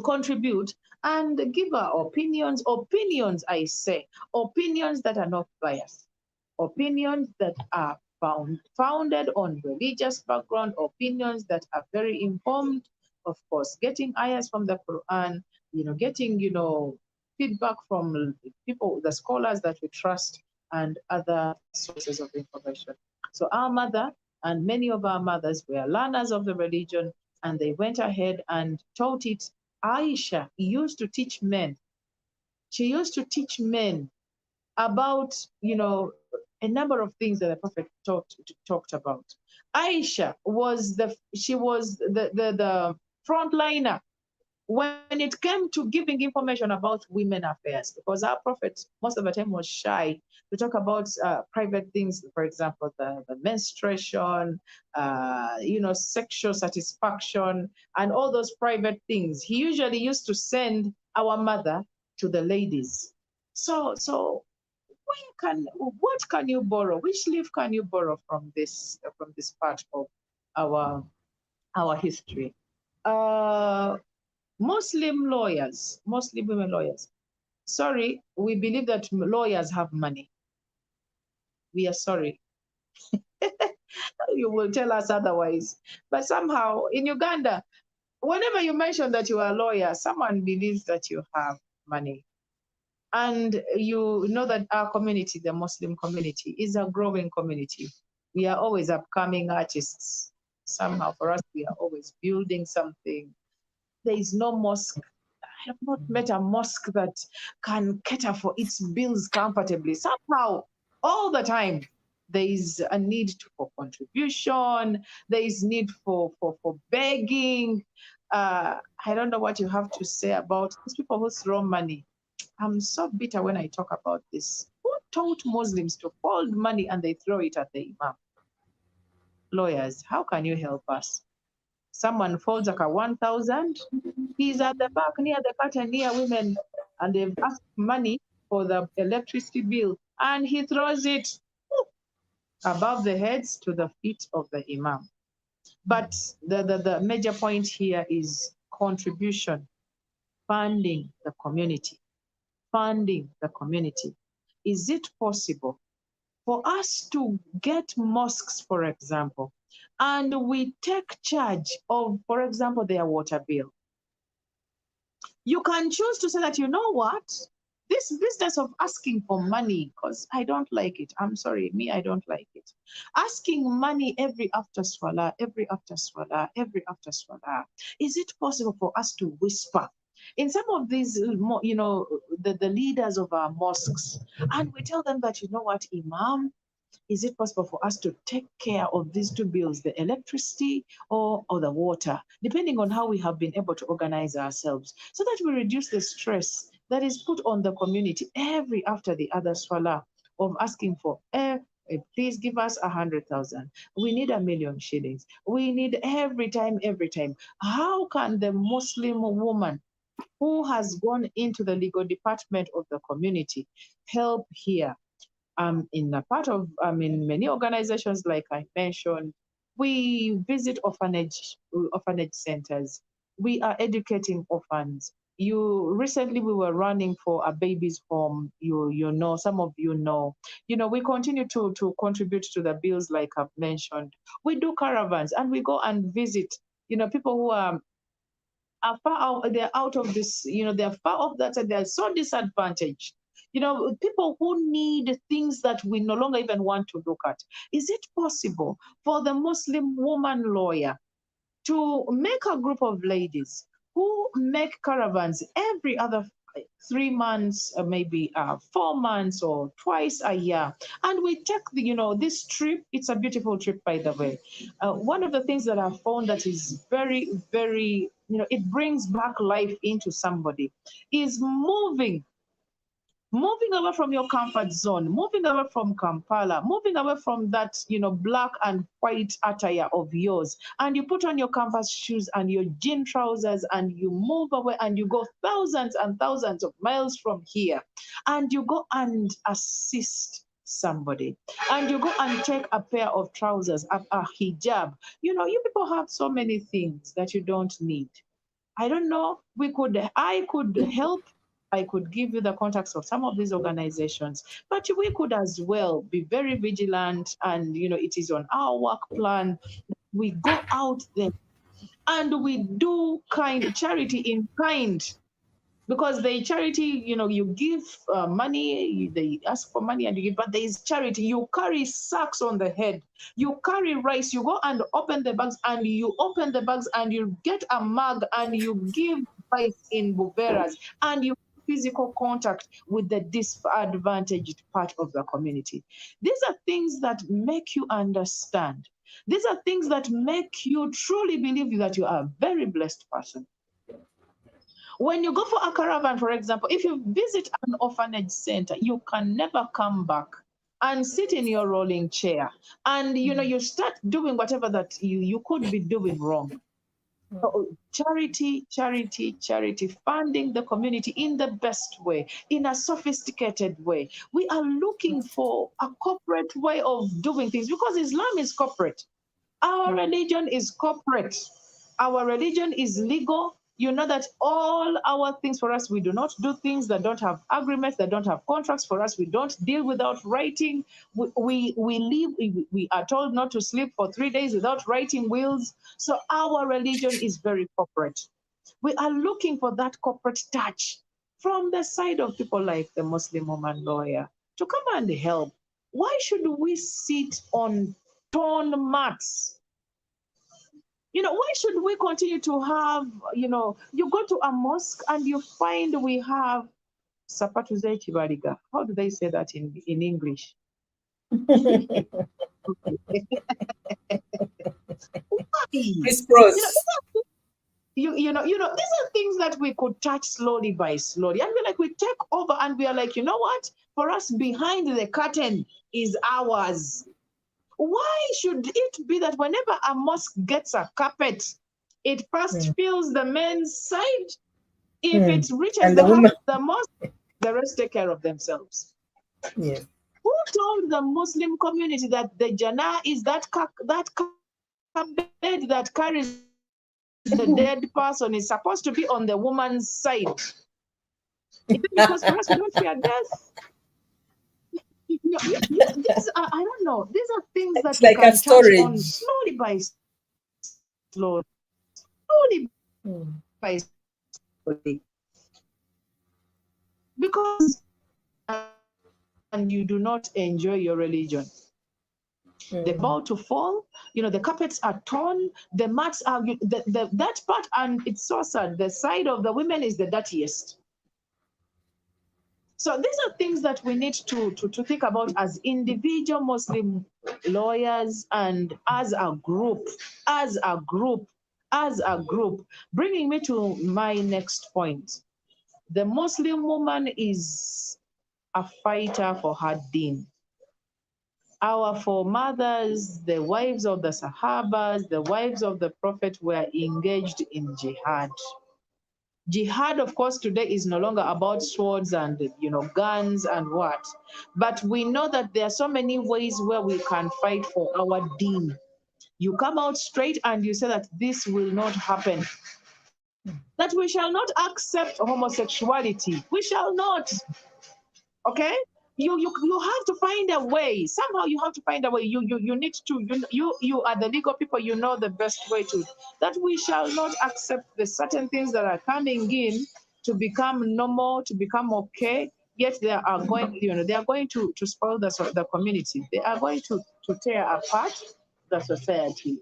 contribute and give our opinions. Opinions, I say, opinions that are not biased, opinions that are founded on religious background, opinions that are very informed, of course, getting ayahs from the Quran, getting, feedback from people, the scholars that we trust, and other sources of information. So our mother and many of our mothers were learners of the religion, and they went ahead and taught it. Aisha used to teach men. She used to teach men about, a number of things that the Prophet talked about. Aisha was the frontliner when it came to giving information about women affairs, because our Prophet most of the time was shy to talk about private things, for example, the menstruation, sexual satisfaction, and all those private things. He usually used to send our mother to the ladies. So what can you borrow? Which leaf can you borrow from this part of our history? Muslim women lawyers, sorry, we believe that lawyers have money. We are sorry. You will tell us otherwise. But somehow in Uganda, whenever you mention that you are a lawyer, someone believes that you have money. And you know that our community, the Muslim community, is a growing community. We are always upcoming artists. Somehow for us, we are always building something. There is no mosque. I have not met a mosque that can cater for its bills comfortably. Somehow, all the time, there is a need for contribution. There is need for begging. I don't know what you have to say about these people who throw money. I'm so bitter when I talk about this. Who taught Muslims to fold money and they throw it at the Imam? Lawyers, how can you help us? Someone folds like a 1,000. He's at the back near the curtain near women, and they've asked money for the electricity bill, and he throws it above the heads to the feet of the Imam. But the major point here is contribution, funding the community. Funding the community. Is it possible for us to get mosques, for example, and we take charge of, for example, their water bill? You can choose to say that, you know what, this business of asking for money, because I don't like it. I'm sorry, me, I don't like it. Asking money every after swala, every after swala, every after swala. Is it possible for us to whisper in some of these, the leaders of our mosques, and we tell them that, you know what, Imam, is it possible for us to take care of these two bills, the electricity or the water, depending on how we have been able to organize ourselves, so that we reduce the stress that is put on the community every after the other swala of asking for, please give us 100,000. We need 1,000,000 shillings. We need every time. How can the Muslim woman who has gone into the legal department of the community help here? In a part of, in many organizations, like I mentioned, we visit orphanage centers. We are educating orphans. Recently we were running for a baby's home. Some of you know. We continue to contribute to the bills, like I've mentioned. We do caravans and we go and visit, people who are far out, they're out of this, they're far off that, and they're so disadvantaged. People who need things that we no longer even want to look at. Is it possible for the Muslim woman lawyer to make a group of ladies who make caravans every other 3 months, maybe 4 months, or twice a year? And we take this trip. It's a beautiful trip, by the way. One of the things that I've found that is very, very, it brings back life into somebody, is moving away from your comfort zone, moving away from Kampala, moving away from that, black and white attire of yours. And you put on your canvas shoes and your jean trousers and you move away and you go thousands and thousands of miles from here. And you go and assist somebody. And you go and take a pair of trousers, a hijab. You people have so many things that you don't need. I don't know. I could help. I could give you the contacts of some of these organizations, but we could as well be very vigilant. And, it is on our work plan. We go out there and we do charity in kind. Because the charity, you give money, they ask for money and you give, but there is charity. You carry sacks on the head, you carry rice, you go and open the bags, and you get a mug and you give rice in buveras, and you physical contact with the disadvantaged part of the community. These are things that make you understand. These are things that make you truly believe that you are a very blessed person. When you go for a caravan, for example, if you visit an orphanage center, you can never come back and sit in your rolling chair and, you start doing whatever that you could be doing wrong. So charity, funding the community in the best way, in a sophisticated way. We are looking for a corporate way of doing things, because Islam is corporate. Our religion is corporate. Our religion is legal. You know that all our things for us, we do not do things that don't have agreements, that don't have contracts. For us, we don't deal without writing. We live, we are told not to sleep for 3 days without writing wills. So our religion is very corporate. We are looking for that corporate touch from the side of people like the Muslim woman lawyer to come and help. Why should we sit on torn mats? Why should we continue to have, you go to a mosque and you find we have sapatuze chibariga. How do they say that in English? Crisscross. These are things that we could touch slowly by slowly. And we take over and we are like, you know what? For us, behind the curtain is ours. Why should it be that whenever a mosque gets a carpet, it first fills the men's side? If it reaches the half of the mosque, the rest take care of themselves. Yes. Who told the Muslim community that the jannah is that bed that carries the dead person is supposed to be on the woman's side? Because for us, we don't fear death. These are, I don't know. These are things that it's you like can a storage. touch on slowly by slowly, by slowly. Because and you do not enjoy your religion. They're about to fall. The carpets are torn. The mats are that part, and it's so sad. The side of the women is the dirtiest. So these are things that we need to think about as individual Muslim lawyers and as a group, bringing me to my next point. The Muslim woman is a fighter for her deen. Our foremothers, the wives of the Sahabas, the wives of the Prophet were engaged in jihad. Jihad, of course, today is no longer about swords and guns and what, but we know that there are so many ways where we can fight for our deen. You come out straight and you say that this will not happen, that we shall not accept homosexuality. We shall not. Okay? You have to find a way. Somehow you have to find a way. You need to you are the legal people. You know the best way to that. We shall not accept the certain things that are coming in to become normal, to become okay. Yet they are going, they are going to spoil the community. They are going to tear apart the society.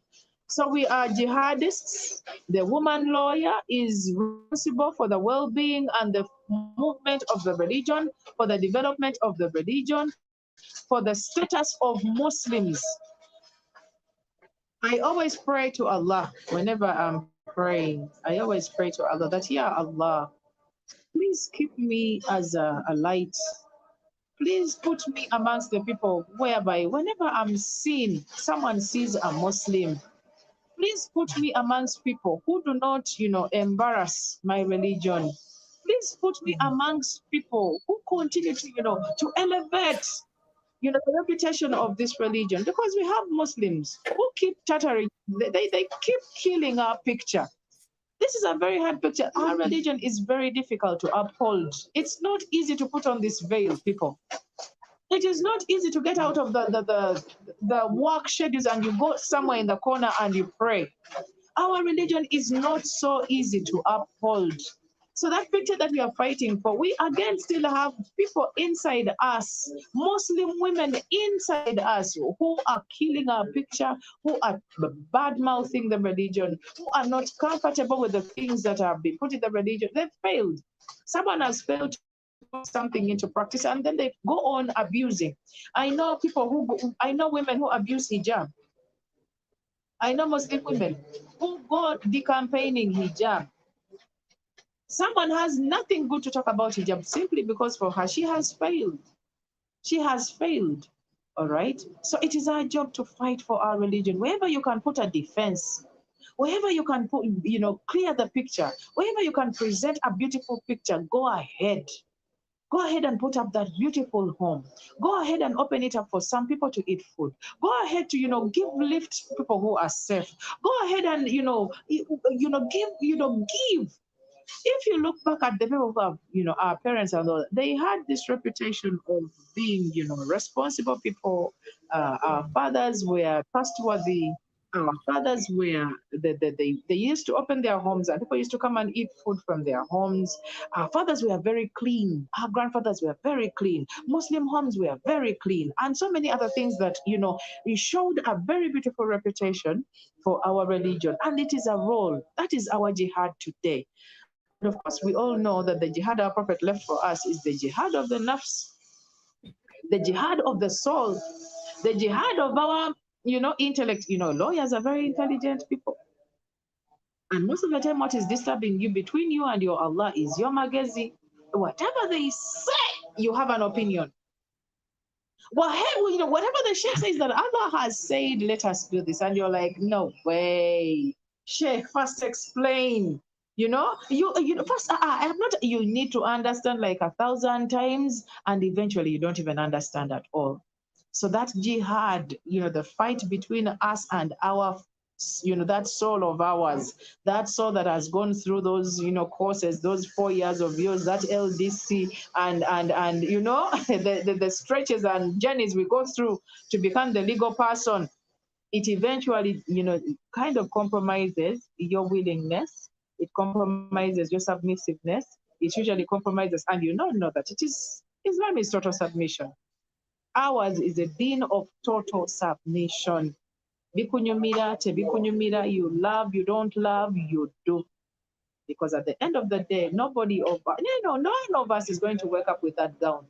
So we are jihadists. The woman lawyer is responsible for the well-being and the movement of the religion, for the development of the religion, for the status of Muslims. I always pray to Allah whenever I'm praying. I always pray to Allah that, Ya Allah, please keep me as a light. Please put me amongst the people whereby whenever I'm seen, someone sees a Muslim. Please put me amongst people who do not, embarrass my religion. Please put me amongst people who continue to elevate, the reputation of this religion. Because we have Muslims who keep chattering, they keep killing our picture. This is a very hard picture. Our religion is very difficult to uphold. It's not easy to put on this veil, people. It is not easy to get out of the work schedules and you go somewhere in the corner and you pray. Our religion is not so easy to uphold. So that picture that we are fighting for, we again still have people inside us, Muslim women inside us who are killing our picture, who are bad-mouthing the religion, who are not comfortable with the things that are being put in the religion. They've failed. Someone has failed to put something into practice and then they go on abusing. I know I know women who abuse hijab. I know Muslim women who go decampaigning hijab. Someone has nothing good to talk about hijab simply because for her, she has failed. She has failed. All right? So it is our job to fight for our religion. Wherever you can put a defense, wherever you can put, clear the picture, wherever you can present a beautiful picture, go ahead. Go ahead and put up that beautiful home. Go ahead and open it up for some people to eat food. Go ahead to, give lift to people who are safe. Go ahead and, give. if you look back at the people who have, our parents and all, they had this reputation of being, responsible people. Our fathers were trustworthy. Our fathers were, they used to open their homes and people used to come and eat food from their homes. Our fathers were very clean. Our grandfathers were very clean. Muslim homes were very clean. And so many other things that, it showed a very beautiful reputation for our religion. And it is a role. That is our jihad today. And of course, we all know that the jihad our Prophet left for us is the jihad of the nafs, the jihad of the soul, the jihad of our, intellect. Lawyers are very intelligent people. And most of the time, what is disturbing you between you and your Allah is your magazine. Whatever they say, you have an opinion. Well, hey, whatever the Sheikh says that Allah has said, let us do this. And you're like, no way. Sheikh, first explain. You first, I have not, you need to understand like 1,000 times, and eventually you don't even understand at all. So that jihad, the fight between us and our, that soul of ours, that soul that has gone through those, courses, those 4 years of yours, that LDC, and the stretches and journeys we go through to become the legal person, it eventually, kind of compromises your willingness. It compromises your submissiveness. It usually compromises, and know that Islam is total submission. Ours is a deen of total submission. Bikunyumira, tebikunyumira, you love, you don't love, you do. Because at the end of the day, none of us is going to wake up with that gown.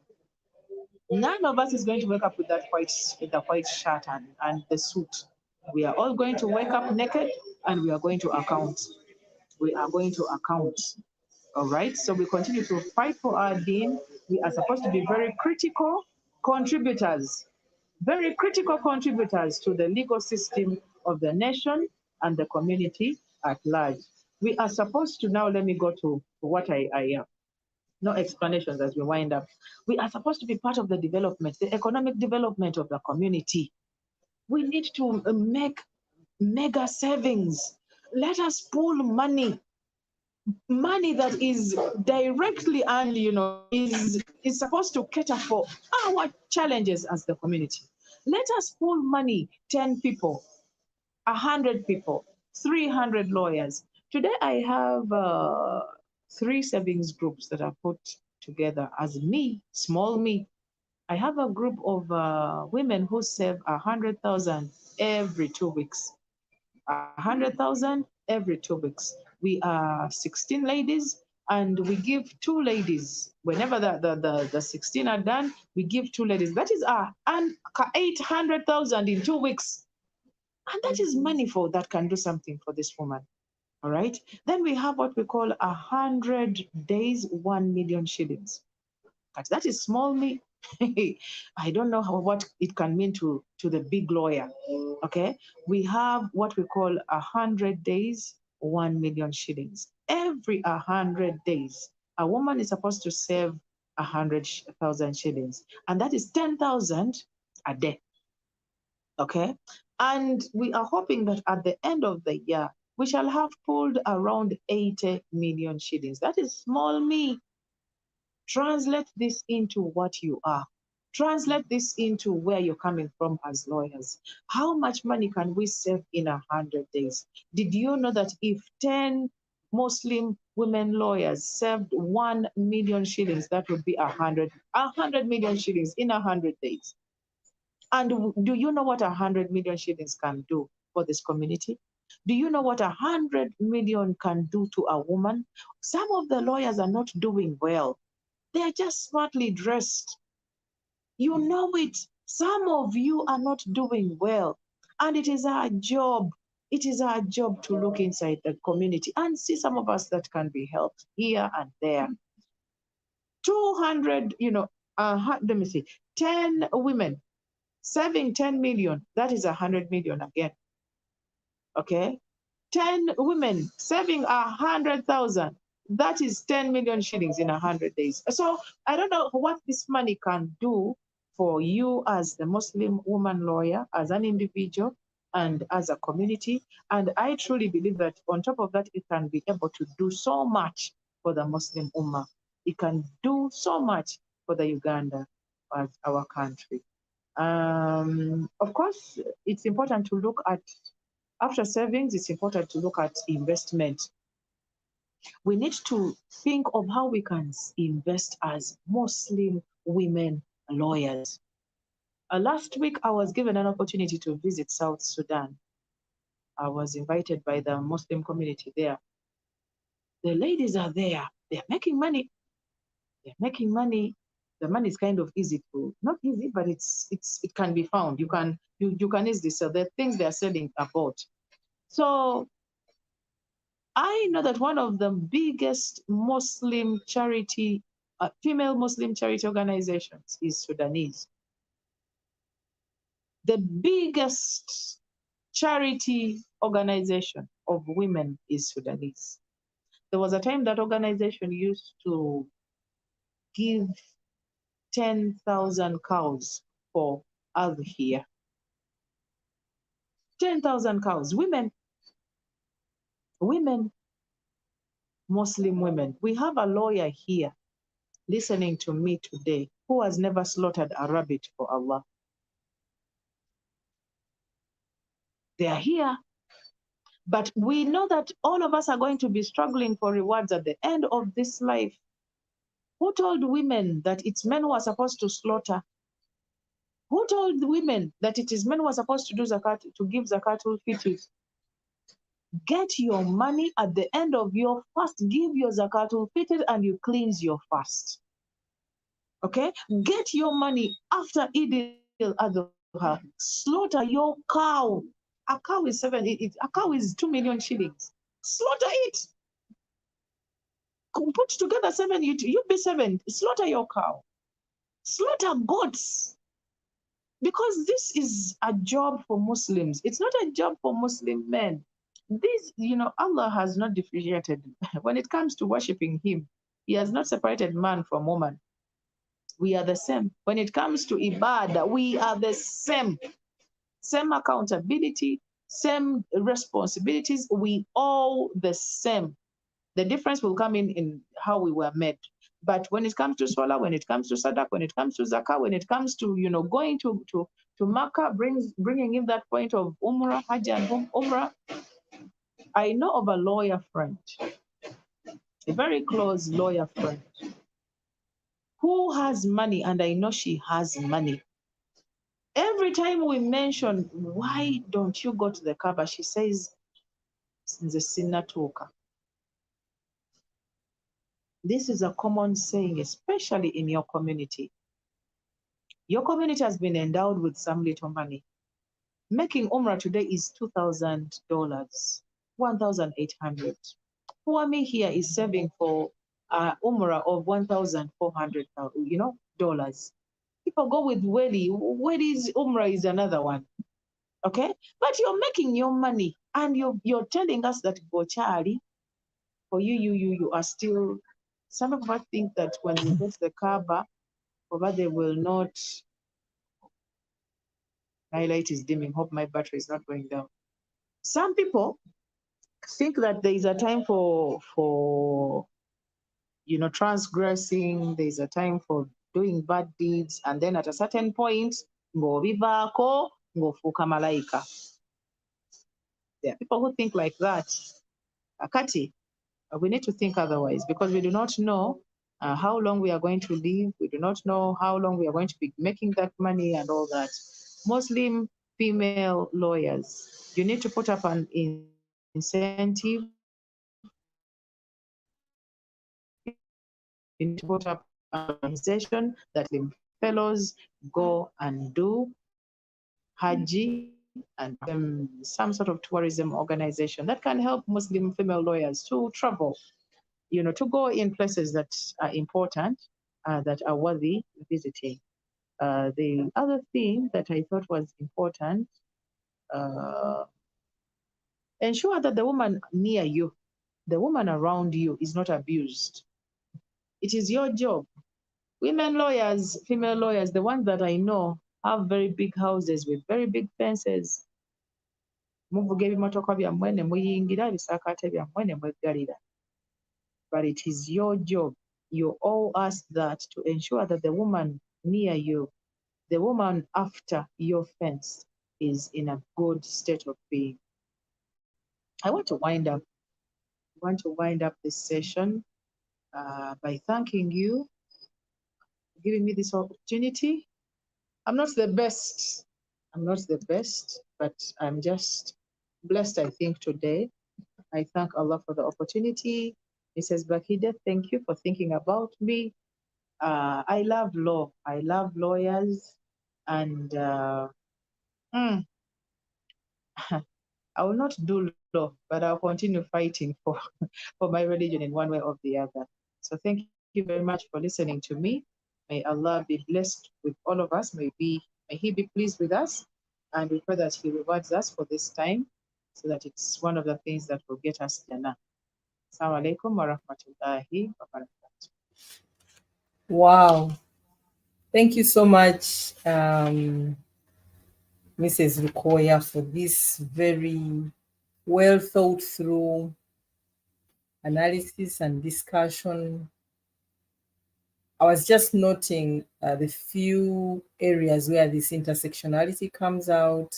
None of us is going to wake up with the white shirt and the suit. We are all going to wake up naked and we are going to account. We are going to account. All right. So we continue to fight for our deen. We are supposed to be very critical contributors to the legal system of the nation and the community at large. We are supposed to, now let me go to what I am. No explanations as we wind up. We are supposed to be part of the development, the economic development of the community. We need to make mega savings. Let us pool money that is directly and is supposed to cater for our challenges as the community. Let us pool money, 10 people, 100 people, 300 lawyers. Today I have 3 savings groups that are put together as me, small me. I have a group of women who save 100,000 every 2 weeks. 100,000 every 2 weeks. We are 16 ladies, and we give 2 ladies. Whenever the 16 are done, we give 2 ladies. That is 800,000 in 2 weeks. And that is money that can do something for this woman. All right. Then we have what we call 100 days, 1 million shillings. But that is small me. I don't know what it can mean to the big lawyer. Okay. We have what we call 100 days, 1 million shillings. Every 100 days, a woman is supposed to save 100,000 shillings. And that is 10,000 a day. Okay. And we are hoping that at the end of the year, we shall have pulled around 80 million shillings. That is small me. Translate this into what you are. Translate this into where you're coming from as lawyers. How much money can we save in 100 days? Did you know that if 10 Muslim women lawyers saved 1 million shillings, that would be 100 million shillings in 100 days? And do you know what 100 million shillings can do for this community? Do you know what 100 million can do to a woman? Some of the lawyers are not doing well. They're just smartly dressed. You know it. Some of you are not doing well. And it is our job. It is our job to look inside the community and see some of us that can be helped here and there. 200, let me see, 10 women saving 10 million, that is 100 million again. Okay? 10 women saving 100,000, that is 10 million shillings in 100 days. So I don't know what this money can do for you as the Muslim woman lawyer, as an individual, and as a community. And I truly believe that on top of that, it can be able to do so much for the Muslim Ummah. It can do so much for the Uganda as our country. Of course, it's important to look at, after savings, it's important to look at investment. We need to think of how we can invest as Muslim women lawyers. Last week, I was given an opportunity to visit South Sudan. I was invited by the Muslim community there. The ladies are there. They're making money. They're making money. The money is kind of easy to, not easy, but it can be found. You can easily sell. The things they're selling are bought. So I know that one of the biggest Muslim charity, female Muslim charity organizations is Sudanese. The biggest charity organization of women is Sudanese. There was a time that organization used to give 10,000 cows for Adhiyah. 10,000 cows. Women, Muslim women. We have a lawyer here listening to me today who has never slaughtered a rabbit for Allah. They are here. But we know that all of us are going to be struggling for rewards at the end of this life. Who told women that it's men who are supposed to slaughter? Who told women that it is men who are supposed to do zakat, to give zakatul fitr? Get your money at the end of your fast. Give your zakatul fitr and you cleanse your fast. Okay? Get your money after Eid al-Adha. Slaughter your cow. A cow is a cow is 2 million shillings. Slaughter it. Put together 7, you be 7. Slaughter your cow. Slaughter goats. Because this is a job for Muslims. It's not a job for Muslim men. This, Allah has not differentiated. When it comes to worshiping Him, He has not separated man from woman. We are the same. When it comes to ibadah, we are the same. Same accountability, same responsibilities. We all the same. The difference will come in how we were made. But when it comes to Salah, when it comes to Sadaq, when it comes to Zakah, when it comes to, going to Makkah, bringing in that point of Umrah, Hajj and Umrah, I know of a lawyer friend, a very close lawyer friend, who has money, and I know she has money. Every time we mention, why don't you go to the Kaaba, she says, "Nze sinnatuuka." This is a common saying, especially in your community. Your community has been endowed with some little money. Making Umrah today is $2,000, 1,800. Poor me here is saving for Umrah of $1,400, dollars. People go with Wedi. Wedi's Umrah is another one. Okay? But you're making your money and you're telling us that Bochari, for you are still. Some of us think that when we go to the Kaaba, over they will not. My light is dimming. Hope my battery is not going down. Some people think that there is a time for transgressing. There is a time for doing bad deeds, and then at a certain point, ng'obivaako ng'ofuuka malaika. There are people who think like that. Akati, we need to think otherwise, because we do not know how long we are going to live. We do not know how long we are going to be making that money and all that. Muslim female lawyers, you need to put up an incentive. You need to put up an organization that fellows go and do Haji and some sort of tourism organization that can help Muslim female lawyers to travel, to go in places that are important, that are worthy visiting. The other thing that I thought was important, ensure that the woman near you, the woman around you is not abused. It is your job. Women lawyers, female lawyers, the ones that I know have very big houses with very big fences. Muvuga ebimotoka byammwe ne muyingira, ebisaakaate byammwe ne mweggalira. but it is your job. You owe us that to ensure that the woman near you, the woman after your fence, is in a good state of being. I want to wind up. This session by thanking you for giving me this opportunity. I'm not the best. But I'm just blessed, I think, today. I thank Allah for the opportunity. Mrs. Bakida, thank you for thinking about me. I love law. I love lawyers. And I will not do law, but I'll continue fighting for my religion in one way or the other. So thank you very much for listening to me. May Allah be blessed with all of us. May He be pleased with us. And we pray that He rewards us for this time so that it's one of the things that will get us Jannah. Assalamu alaikum wa rahmatullahi wa barakatuh. Wow. Thank you so much, Mrs. Rukoya, for this very well thought through analysis and discussion. I was just noting the few areas where this intersectionality comes out,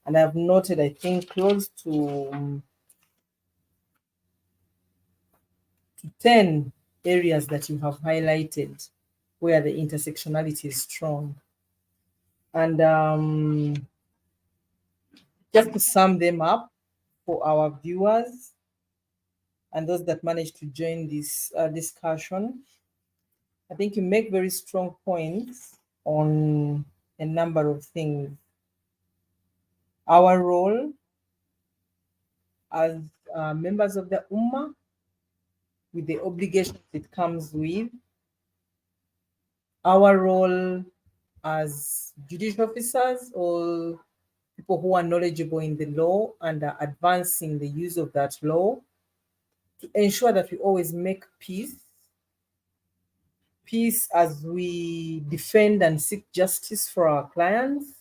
and I've noted, I think, close to 10 areas that you have highlighted where the intersectionality is strong. And just to sum them up for our viewers and those that managed to join this discussion, I think you make very strong points on a number of things. Our role as members of the Ummah, with the obligations it comes with, our role as judicial officers or people who are knowledgeable in the law and are advancing the use of that law to ensure that we always make peace as we defend and seek justice for our clients,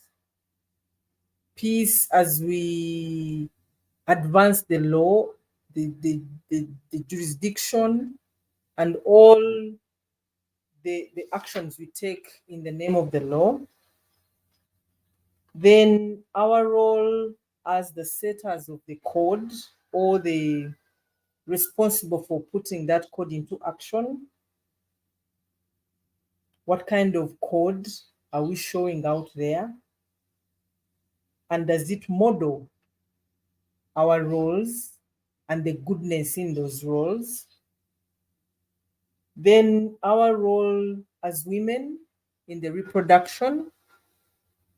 peace as we advance the law, the jurisdiction, and all the actions we take in the name of the law. Then our role as the setters of the code or the responsible for putting that code into action. What kind of code are we showing out there? And does it model our roles and the goodness in those roles? Then our role as women in the reproduction,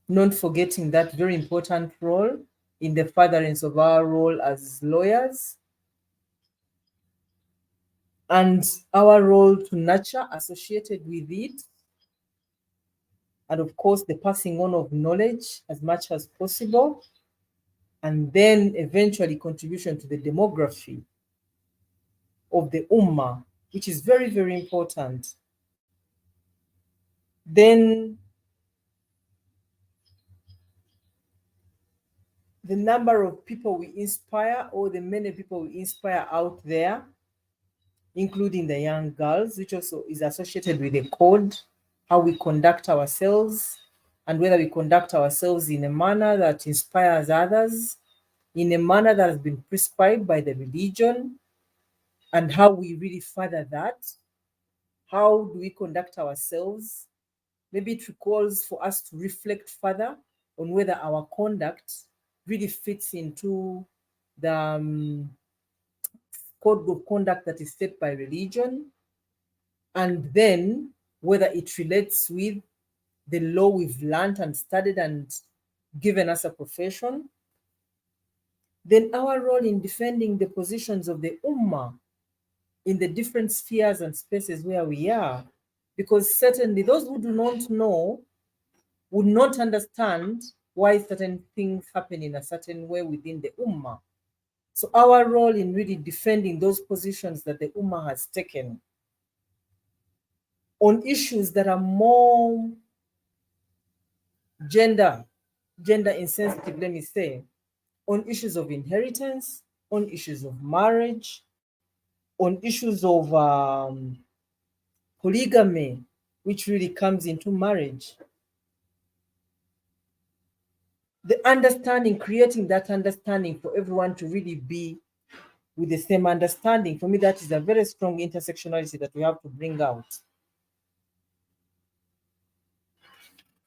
not forgetting that very important role in the furtherance of our role as lawyers, and our role to nurture associated with it, and of course the passing on of knowledge as much as possible, and then eventually contribution to the demography of the Ummah, which is very, very important. Then the number of people we inspire, or the many people we inspire out there, including the young girls, which also is associated with the code, how we conduct ourselves, and whether we conduct ourselves in a manner that inspires others, in a manner that has been prescribed by the religion, and how we really further that. How do we conduct ourselves? Maybe it requires for us to reflect further on whether our conduct really fits into the code of conduct that is set by religion, and then whether it relates with the law we've learned and studied and given us a profession. Then our role in defending the positions of the Ummah in the different spheres and spaces where we are, because certainly those who do not know would not understand why certain things happen in a certain way within the Ummah. So our role in really defending those positions that the Ummah has taken on issues that are more gender insensitive, let me say, on issues of inheritance, on issues of marriage, on issues of polygamy, which really comes into marriage. The understanding, creating that understanding for everyone to really be with the same understanding. For me, that is a very strong intersectionality that we have to bring out.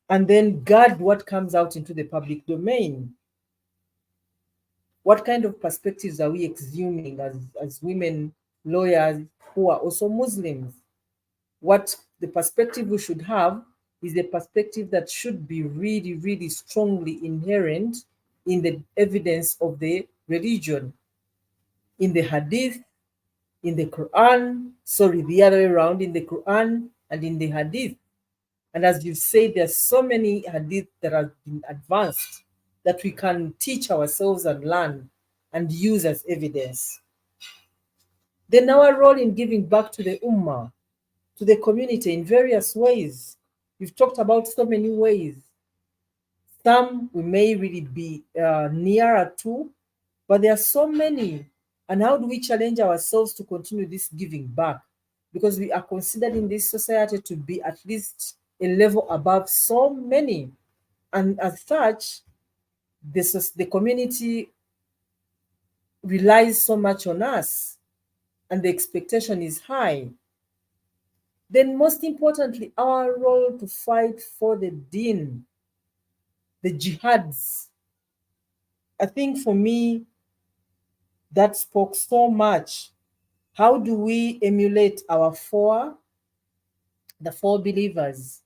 And then guard what comes out into the public domain. What kind of perspectives are we exhuming as women lawyers who are also Muslims? What the perspective we should have is a perspective that should be really, really strongly inherent in the evidence of the religion, in the hadith, in the Quran, sorry, the other way around, in the Quran and in the hadith. And as you say, there's so many hadith that have been advanced that we can teach ourselves and learn and use as evidence. Then our role in giving back to the Ummah, to the community in various ways. We've talked about so many ways. Some we may really be nearer to, but there are so many. And how do we challenge ourselves to continue this giving back? Because we are considered in this society to be at least a level above so many. And as such, the community relies so much on us, and the expectation is high. Then, most importantly, our role to fight for the deen, the jihads. I think for me, that spoke so much. How do we emulate the four believers,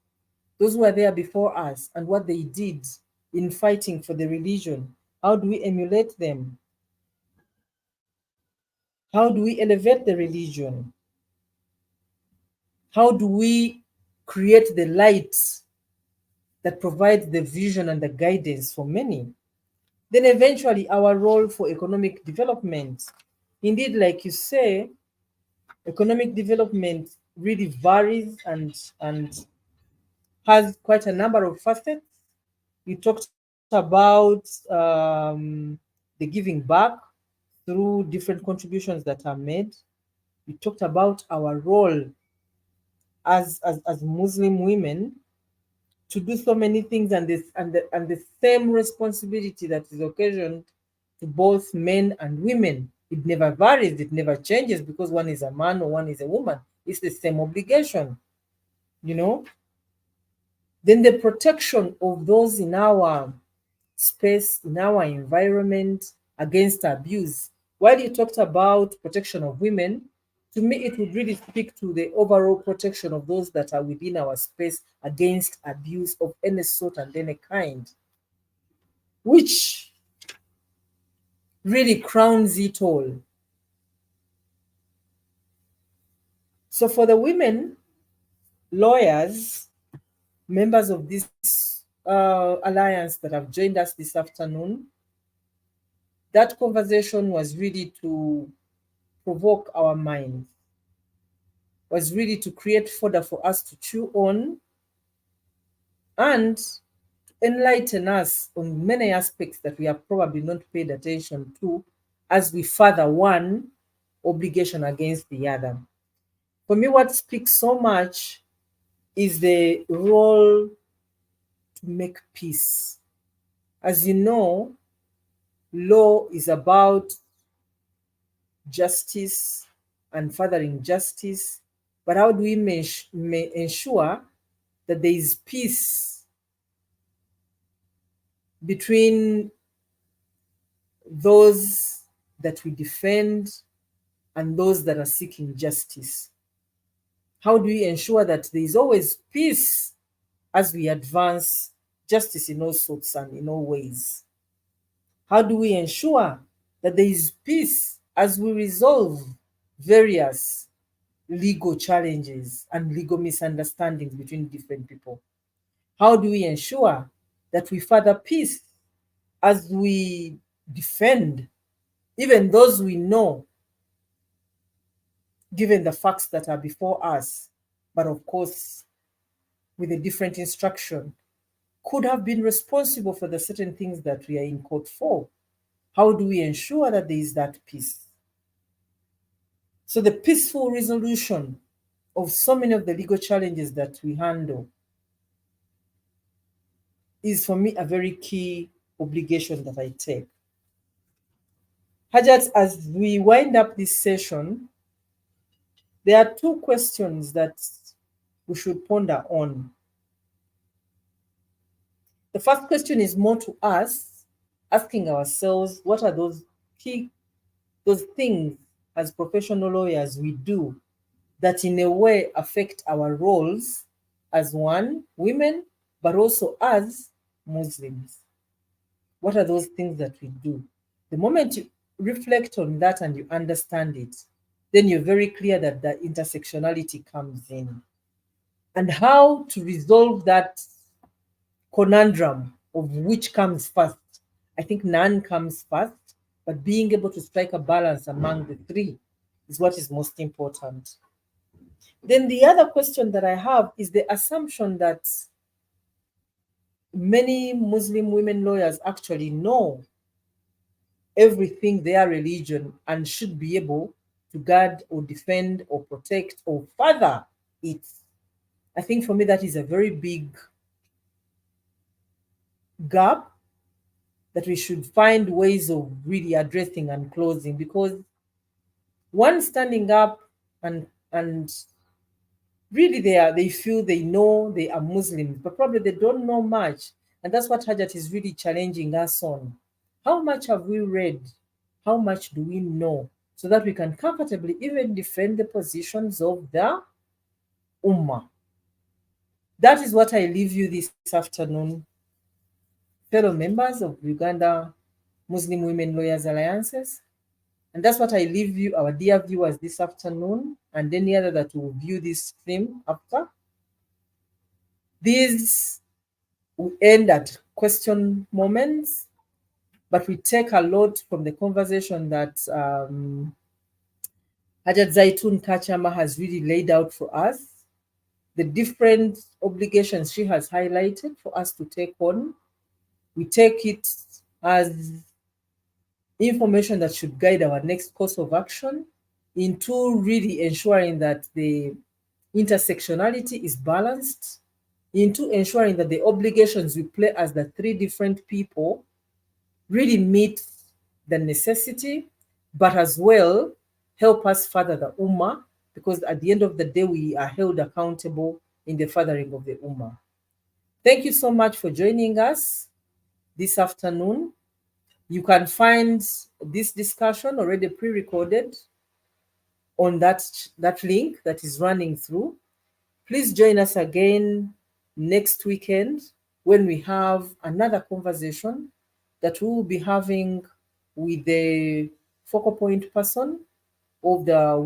those who were there before us, and what they did in fighting for the religion? How do we emulate them? How do we elevate the religion? How do we create the light that provides the vision and the guidance for many? Then eventually our role for economic development. Indeed, like you say, economic development really varies and has quite a number of facets. You talked about the giving back through different contributions that are made. You talked about our role as Muslim women to do so many things, and the same responsibility that is occasioned to both men and women. It never varies, it never changes because one is a man or one is a woman. It's the same obligation, you know. Then the protection of those in our space, in our environment against abuse. While you talked about protection of women, to me, it would really speak to the overall protection of those that are within our space against abuse of any sort and any kind, which really crowns it all. So, for the women lawyers, members of this alliance that have joined us this afternoon, that conversation was really to provoke our minds, was really to create fodder for us to chew on and enlighten us on many aspects that we have probably not paid attention to as we further one obligation against the other. For me, what speaks so much is the role to make peace. As you know, law is about justice and furthering justice, but how do we ensure that there is peace between those that we defend and those that are seeking justice? How do we ensure that there is always peace as we advance justice in all sorts and in all ways? How do we ensure that there is peace as we resolve various legal challenges and legal misunderstandings between different people? How do we ensure that we further peace as we defend even those we know, given the facts that are before us, but of course, with a different instruction, could have been responsible for the certain things that we are in court for? How do we ensure that there is that peace? So the peaceful resolution of so many of the legal challenges that we handle is for me a very key obligation that I take. Hajat, as we wind up this session, there are two questions that we should ponder on. The first question is more to us, asking ourselves, what are those things as professional lawyers we do that in a way affect our roles as one, women, but also as Muslims? What are those things that we do? The moment you reflect on that and you understand it, then you're very clear that the intersectionality comes in. And how to resolve that conundrum of which comes first. I think none comes first, but being able to strike a balance among the three is what is most important. Then the other question that I have is the assumption that many Muslim women lawyers actually know everything their religion and should be able to guard or defend or protect or further it. I think for me that is a very big gap that we should find ways of really addressing and closing, because one standing up and really they feel they know they are Muslims, but probably they don't know much. And that's what Hajat is really challenging us on. How much have we read? How much do we know? So that we can comfortably even defend the positions of the Ummah. That is what I leave you this afternoon, fellow members of Uganda Muslim Women Lawyers Alliances. And that's what I leave you, our dear viewers, this afternoon, and any other that will view this stream after. These will end at question moments, but we take a lot from the conversation that Hajat Zaitun Kachama has really laid out for us, the different obligations she has highlighted for us to take on. We take it as information that should guide our next course of action into really ensuring that the intersectionality is balanced, into ensuring that the obligations we play as the three different people really meet the necessity, but as well help us further the Ummah, because at the end of the day, we are held accountable in the furthering of the Ummah. Thank you so much for joining us this afternoon. You can find this discussion already pre-recorded on that link that is running through. Please join us again next weekend when we have another conversation that we will be having with the focal point person of the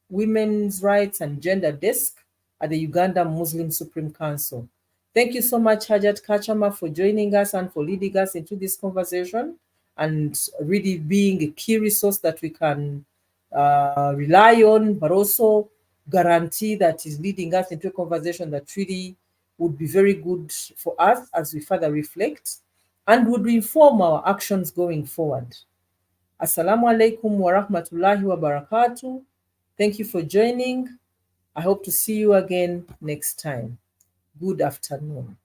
women's rights and gender desk at the Uganda Muslim Supreme Council. Thank you so much, Hajat Kachama, for joining us and for leading us into this conversation and really being a key resource that we can rely on, but also guarantee that is leading us into a conversation that really would be very good for us as we further reflect and would inform our actions going forward. Assalamu alaikum wa rahmatullahi wa barakatuh. Thank you for joining. I hope to see you again next time. Good afternoon.